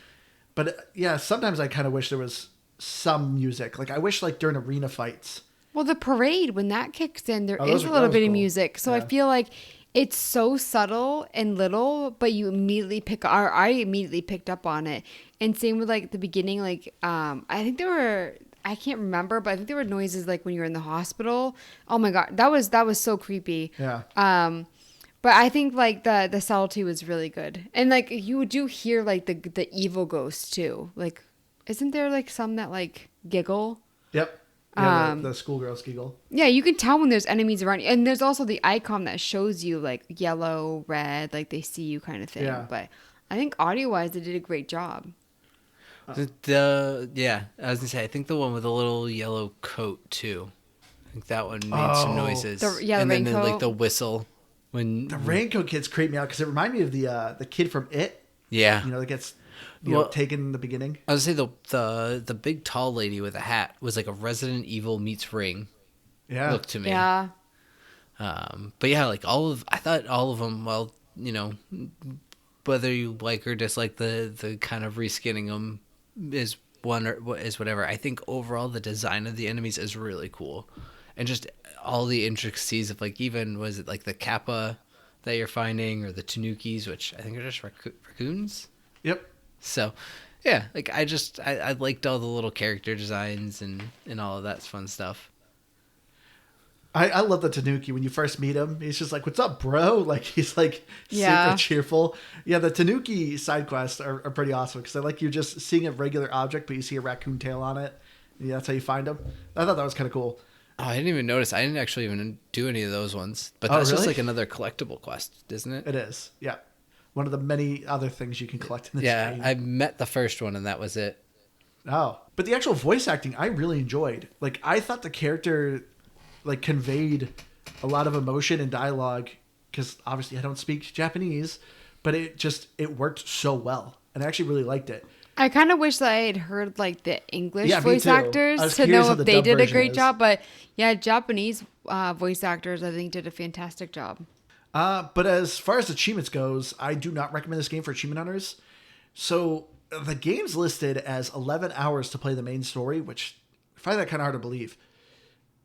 Speaker 1: But yeah, sometimes I kind of wish there was some music. Like I wish like during arena fights.
Speaker 3: Well, the parade, when that kicks in, there is
Speaker 1: that
Speaker 3: a little
Speaker 1: was
Speaker 3: bit of
Speaker 1: cool.
Speaker 3: music. So I
Speaker 1: Yeah.
Speaker 3: feel like it's so subtle and little, but you immediately I immediately picked up on it. And same with like the beginning, like I think there were, I can't remember, but I think there were noises like when you were in the hospital. Oh my God, that was so creepy.
Speaker 1: Yeah.
Speaker 3: But I think like the subtlety was really good. And like you do hear like the evil ghosts too. Like, isn't there like some that like giggle?
Speaker 1: Yep. Yeah, the schoolgirls giggle.
Speaker 3: Yeah, you can tell when there's enemies around you. And there's also the icon that shows you like yellow, red, like they see you kind of thing.
Speaker 1: Yeah.
Speaker 3: But I think audio-wise, they did a great job.
Speaker 2: Yeah, I was gonna say I think the one with the little yellow coat too. I think that one made some noises.
Speaker 3: The
Speaker 2: and then
Speaker 3: raincoat?
Speaker 2: like the whistle when
Speaker 1: The raincoat kids creep me out because it reminded me of the kid from It.
Speaker 2: yeah.
Speaker 1: You know, that gets
Speaker 2: Well-
Speaker 1: taken in the beginning.
Speaker 2: I was gonna say the big tall lady with a hat was like a Resident Evil meets Ring
Speaker 1: Yeah.
Speaker 2: look to me.
Speaker 3: Yeah.
Speaker 2: But yeah, like I thought all of them. Well, you know, whether you like or dislike the kind of reskinning them is one or is whatever. I think overall the design of the enemies is really cool, and just all the intricacies of like even was it like the kappa that you're finding or the tanukis, which I think are just raccoons.
Speaker 1: Yep.
Speaker 2: So, yeah, like I liked all the little character designs and all of that fun stuff.
Speaker 1: I love the Tanuki when you first meet him. He's just like, "What's up, bro?" Like he's like
Speaker 3: Yeah.
Speaker 1: super cheerful. Yeah, the Tanuki side quests are pretty awesome because I like you're just seeing a regular object, but you see a raccoon tail on it. Yeah, that's how you find them. I thought that was kind of cool.
Speaker 2: Oh, I didn't even notice. I didn't actually even do any of those ones. But
Speaker 1: Oh,
Speaker 2: that's just
Speaker 1: really?
Speaker 2: like another collectible quest, isn't it?
Speaker 1: It is. Yeah, one of the many other things you can collect in this
Speaker 2: Yeah,
Speaker 1: game.
Speaker 2: I met the first one and that was it.
Speaker 1: Oh, but the actual voice acting I really enjoyed. Like I thought the character like conveyed a lot of emotion and dialogue because obviously I don't speak Japanese, but it worked so well, and I actually really liked it.
Speaker 3: I kind of wish that I had heard like the English
Speaker 1: Yeah, me
Speaker 3: voice
Speaker 1: too. I
Speaker 3: actors
Speaker 1: was
Speaker 3: to
Speaker 1: curious
Speaker 3: know
Speaker 1: how
Speaker 3: if
Speaker 1: the
Speaker 3: they
Speaker 1: dub
Speaker 3: did a
Speaker 1: version
Speaker 3: great
Speaker 1: is.
Speaker 3: job. But yeah, Japanese voice actors I think did a fantastic job.
Speaker 1: But as far as achievements goes, I do not recommend this game for achievement hunters. So the game's listed as 11 hours to play the main story, which I find that kind of hard to believe.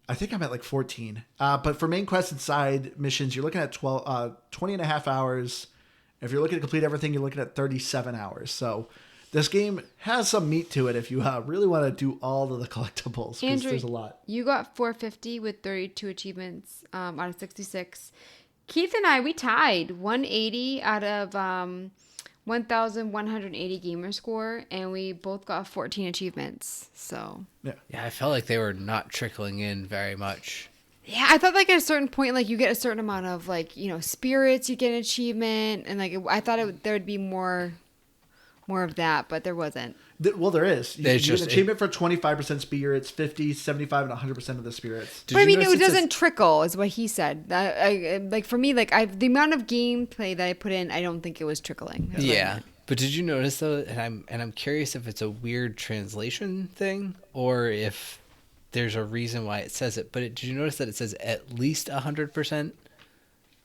Speaker 1: I think I'm at like 14. But for main quests and side missions, you're looking at 20 and a half hours. If you're looking to complete everything, you're looking at 37 hours. So this game has some meat to it if you really want to do all of the collectibles, because
Speaker 3: Andrew,
Speaker 1: there's a lot.
Speaker 3: you got 450 with 32 achievements out of 66. Keith and I, we tied 180 out of 1,180 gamer score, and we both got 14 achievements. So
Speaker 1: Yeah.
Speaker 2: Yeah, I felt like they were not trickling in very much.
Speaker 3: yeah, I thought like at a certain point, like you get a certain amount of like, you know, spirits, you get an achievement, and like I thought there would be more of that, but there wasn't.
Speaker 1: Well, there is. You
Speaker 2: There's
Speaker 1: get an
Speaker 2: just-
Speaker 1: achievement for 25% spirits, 50, 75, and 100% of the spirits.
Speaker 2: Did
Speaker 3: But I
Speaker 2: you
Speaker 3: mean,
Speaker 2: notice
Speaker 3: it
Speaker 2: says-
Speaker 3: doesn't trickle, is what he said. Like for me, like the amount of gameplay that I put in, I don't think it was trickling. That's what I
Speaker 2: Yeah,
Speaker 3: meant.
Speaker 2: but did you notice though? And I'm curious if it's a weird translation thing or if there's a reason why it says it. But did you notice that it says at least 100%?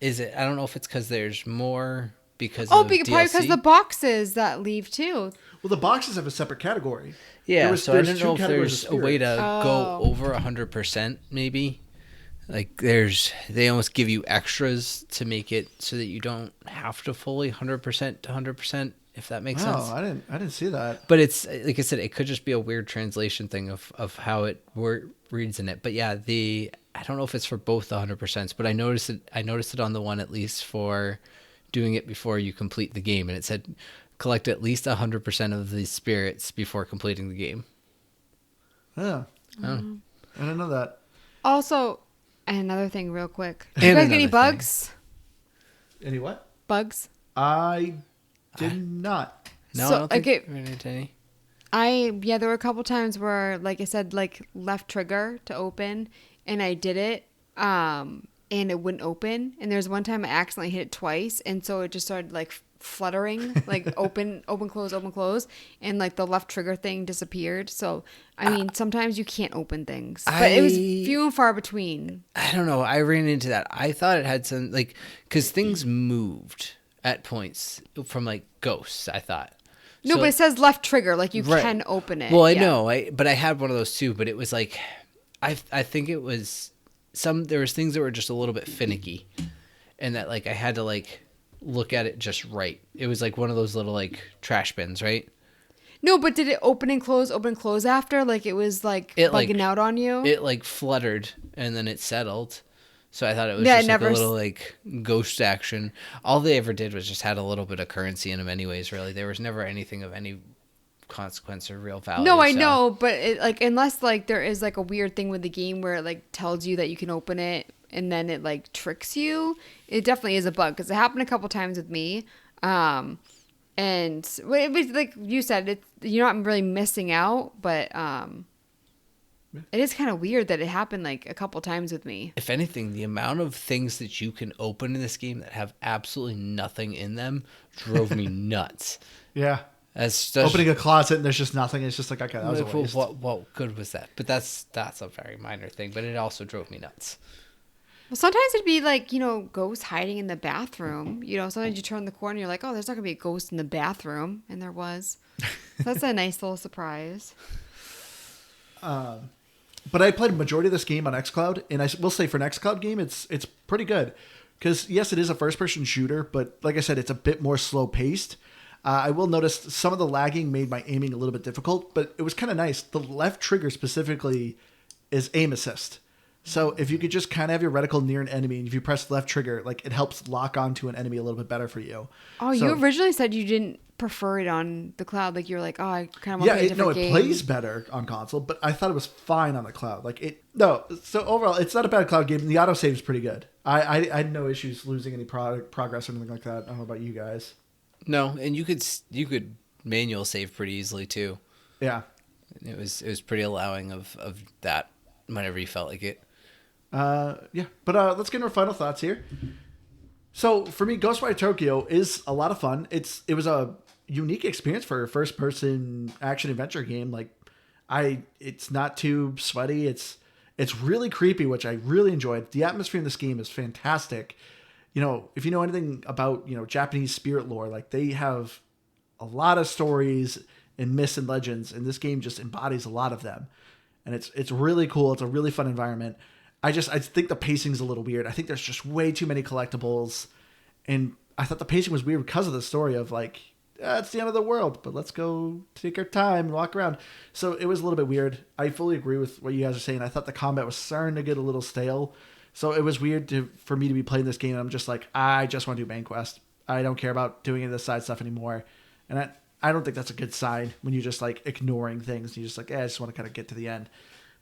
Speaker 2: Is it? I don't know if it's because there's more because
Speaker 3: Oh,
Speaker 2: of
Speaker 3: probably
Speaker 2: DLC.
Speaker 3: because the boxes that leave too.
Speaker 1: Well, the boxes have a separate category.
Speaker 2: Yeah, so I
Speaker 1: there's
Speaker 2: don't
Speaker 1: two
Speaker 2: know if
Speaker 1: categories
Speaker 2: there's
Speaker 1: of
Speaker 2: a way to
Speaker 1: spirits.
Speaker 2: go
Speaker 3: Oh.
Speaker 2: over 100%. Maybe like they almost give you extras to make it so that you don't have to fully 100% to 100%. If that makes sense.
Speaker 1: Oh, I didn't see that.
Speaker 2: But it's like I said, it could just be a weird translation thing of how it reads in it. But yeah, I don't know if it's for both the 100%, but I noticed it on the one at least for doing it before you complete the game, and it said collect at least 100% of the spirits before completing the game.
Speaker 1: Yeah.
Speaker 2: Oh.
Speaker 1: I didn't know that.
Speaker 3: Also, another thing, real quick.
Speaker 2: And
Speaker 3: You guys get any
Speaker 2: another thing.
Speaker 3: bugs?
Speaker 1: Any what?
Speaker 3: bugs?
Speaker 1: I did not.
Speaker 2: No,
Speaker 3: So,
Speaker 2: I don't think
Speaker 3: okay.
Speaker 2: we ran into any.
Speaker 3: There were a couple times where, like I said, like left trigger to open, and I did it, and it wouldn't open. And there's one time I accidentally hit it twice, and so it just started like fluttering, like open, open, close, and like the left trigger thing disappeared. So I mean, sometimes you can't open things, but it was few and far between.
Speaker 2: I don't know. I ran into that. I thought it had some like because things moved at points from like ghosts. I thought.
Speaker 3: No,
Speaker 2: So-
Speaker 3: but it says left trigger, like you
Speaker 2: Right.
Speaker 3: can open it.
Speaker 2: Well, I
Speaker 3: Yeah.
Speaker 2: know, but I had one of those too. But it was like, I think it was there was things that were just a little bit finicky, and that like I had to like look at it just right. It was like one of those little like trash bins, right?
Speaker 3: No, but did it open and close after? Like it was like
Speaker 2: It,
Speaker 3: bugging
Speaker 2: like-
Speaker 3: out on you?
Speaker 2: It like fluttered and then it settled. So I thought it was
Speaker 3: Yeah,
Speaker 2: just like
Speaker 3: never
Speaker 2: a little like ghost action. All they ever did was just had a little bit of currency in them anyways, really. There was never anything of any consequence or real value.
Speaker 3: No, I
Speaker 2: so-
Speaker 3: know, but it, like unless like there is like a weird thing with the game where it like tells you that you can open it and then it like tricks you, it definitely is a bug because it happened a couple times with me. And well, it was like you said, you're not really missing out, but it is kind of weird that it happened like a couple times with me.
Speaker 2: If anything, the amount of things that you can open in this game that have absolutely nothing in them drove me nuts.
Speaker 1: Yeah.
Speaker 2: As
Speaker 1: Opening a closet and there's just nothing. It's just like, okay, that was a waste.
Speaker 2: what good was that? But that's a very minor thing. But it also drove me nuts.
Speaker 3: Well, sometimes it'd be like, ghosts hiding in the bathroom. Sometimes you turn the corner, you're like, oh, there's not going to be a ghost in the bathroom. And there was. So that's a nice little surprise.
Speaker 1: But I played a majority of this game on xCloud, and I will say for an xCloud game, it's pretty good. Because, yes, it is a first-person shooter, but like I said, it's a bit more slow-paced. I will notice some of the lagging made my aiming a little bit difficult, but it was kind of nice. The left trigger specifically is aim assist. So if you could just kind of have your reticle near an enemy, and if you press left trigger, like it helps lock onto an enemy a little bit better for you.
Speaker 3: Oh,
Speaker 1: So-
Speaker 3: you originally said you didn't prefer it on the cloud. Like you were like, oh, I kind of want to play a different game.
Speaker 1: It plays better on console, but I thought it was fine on the cloud. So overall, it's not a bad cloud game. The autosave is pretty good. I had no issues losing any progress or anything like that. I don't know about you guys.
Speaker 2: No, and you could manual save pretty easily too.
Speaker 1: Yeah.
Speaker 2: It was pretty allowing of that whenever you felt like it.
Speaker 1: Yeah. But let's get into our final thoughts here. So for me, Ghostwire Tokyo is a lot of fun. It was a unique experience for a first-person action adventure game. It's not too sweaty. It's really creepy, which I really enjoyed. The atmosphere in this game is fantastic. If you know anything about Japanese spirit lore, like they have a lot of stories and myths and legends, and this game just embodies a lot of them. And it's really cool. It's a really fun environment. I think the pacing's a little weird. I think there's just way too many collectibles, and I thought the pacing was weird because of the story of like, it's the end of the world, but let's go take our time and walk around. So it was a little bit weird. I fully agree with what you guys are saying. I thought the combat was starting to get a little stale. So it was weird for me to be playing this game. And I'm just like, I just want to do main quest. I don't care about doing any of the side stuff anymore. And I don't think that's a good sign when you're just like ignoring things. You're just like, I just want to kind of get to the end.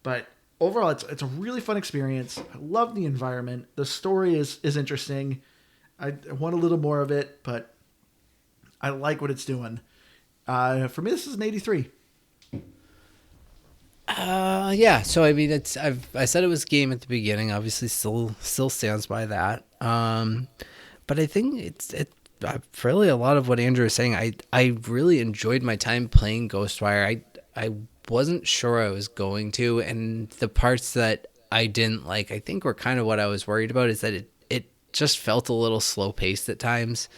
Speaker 1: But overall, it's a really fun experience. I love the environment. The story is interesting. I want a little more of it, but I like what it's doing. For me, this is an 83.
Speaker 2: Yeah. So I mean, I said it was a game at the beginning. Obviously, still stands by that. But I think it's really a lot of what Andrew was saying. I really enjoyed my time playing Ghostwire. I wasn't sure I was going to, and the parts that I didn't like, I think were kind of what I was worried about. Is that it just felt a little slow paced at times.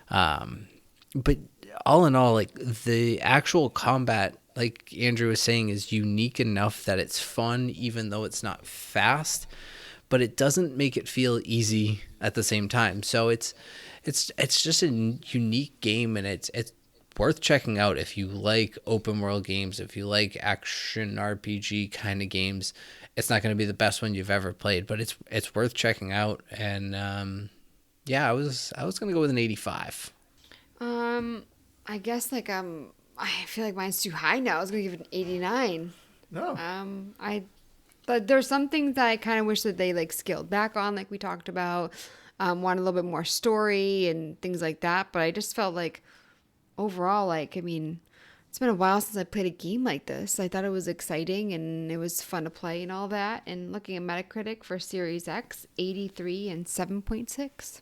Speaker 2: But all in all, like the actual combat, like Andrew was saying, is unique enough that it's fun, even though it's not fast, but it doesn't make it feel easy at the same time. So it's just a unique game, and it's worth checking out if you like open world games, if you like action RPG kind of games. It's not going to be the best one you've ever played, but it's worth checking out. And yeah, I was going to go with an 85.
Speaker 3: I guess I feel like mine's too high now. I was gonna give it an 89.
Speaker 1: No.
Speaker 3: But there's some things that I kind of wish that they like scaled back on, like we talked about. wanted a little bit more story and things like that. But I just felt like overall, like, I mean, it's been a while since I played a game like this. I thought it was exciting and it was fun to play and all that. And looking at Metacritic for Series X, 83 and 7.6.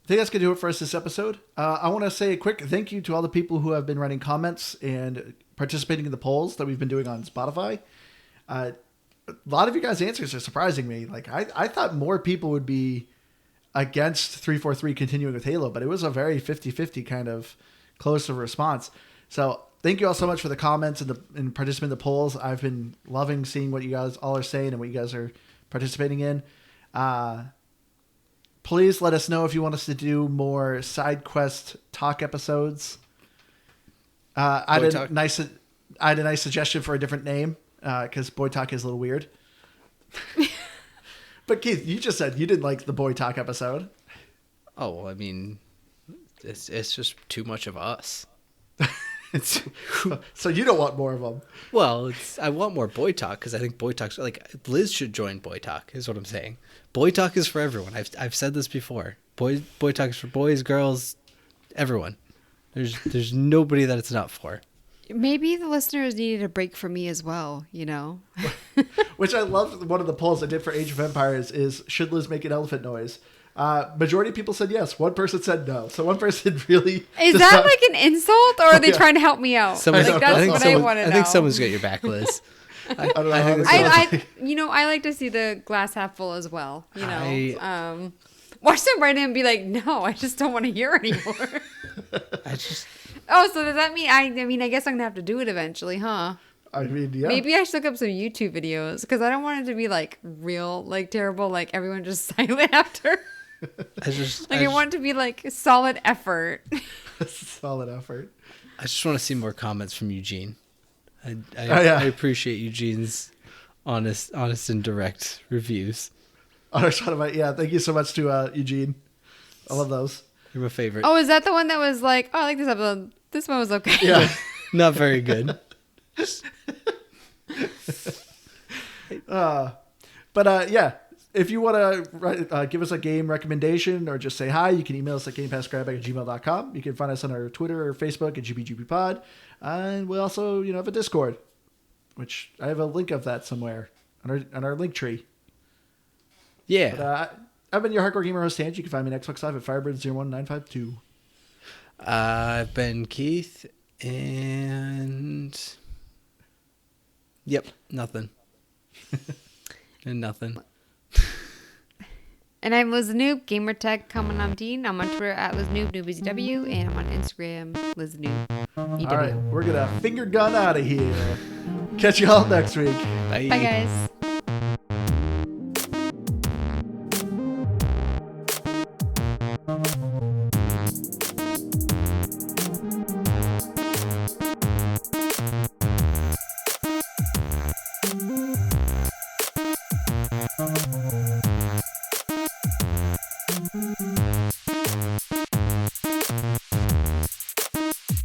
Speaker 1: I think that's going to do it for us this episode. I want to say a quick thank you to all the people who have been writing comments and participating in the polls that we've been doing on Spotify. A lot of you guys' answers are surprising me. Like I thought more people would be against 343 continuing with Halo, but it was a very 50-50 kind of close of response. So thank you all so much for the comments and participating in the polls. I've been loving seeing what you guys all are saying and what you guys are participating in. Please let us know if you want us to do more side quest talk episodes. I had a nice suggestion for a different name because Boy Talk is a little weird. But Keith, you just said you didn't like the Boy Talk episode.
Speaker 2: Oh, well, I mean, it's just too much of us.
Speaker 1: So you don't want more of them.
Speaker 2: Well, I want more Boy Talk because I think Boy Talk's like Liz should join Boy Talk is what I'm saying. Boy Talk is for everyone. I've said this before. Boy Talk is for boys, girls, everyone. There's nobody that it's not for.
Speaker 3: Maybe the listeners needed a break from me as well, you know?
Speaker 1: Which I loved. One of the polls I did for Age of Empires is, should Liz make an elephant noise? Majority of people said yes. One person said no. So one person really...
Speaker 3: Is that like an insult or are they trying to help me out? Like, that's what I want to know.
Speaker 2: I think someone's got your back, Liz.
Speaker 1: I don't know.
Speaker 3: I like to see the glass half full as well, you know? Watch them write in and be like, no, I just don't want to hear anymore. Oh, so does that mean, I guess I'm going to have to do it eventually, huh?
Speaker 1: I mean, yeah.
Speaker 3: Maybe I should look up some YouTube videos because I don't want it to be like real, like terrible, like everyone just silent after. I want it to be like solid effort.
Speaker 1: Solid effort.
Speaker 2: I just want to see more comments from Eugene. I appreciate Eugene's honest and direct reviews.
Speaker 1: Thank you so much to Eugene. I love those.
Speaker 2: You're my favorite.
Speaker 3: Oh, is that the one that was like, oh, I like this episode. This one was okay.
Speaker 1: Yeah.
Speaker 2: Not very good.
Speaker 1: If you want to give us a game recommendation or just say hi, you can email us at gamepassgrabback@gmail.com. You can find us on our Twitter or Facebook at GBGBpod. And we also, have a Discord, which I have a link of that somewhere on our link tree.
Speaker 2: Yeah.
Speaker 1: But, I've been your hardcore gamer host, Hans. You can find me on Xbox Live at Firebird01952.
Speaker 2: I've been Keith, and yep, nothing. And nothing.
Speaker 3: And I'm Liz Noob, gamertag coming on Dean. I'm on Twitter at Liz Noob, NoobEasyW, and I'm on Instagram, Liz Noob. EW.
Speaker 1: All right, we're going to finger gun out of here. Catch you all next week.
Speaker 2: Bye.
Speaker 3: Bye, guys.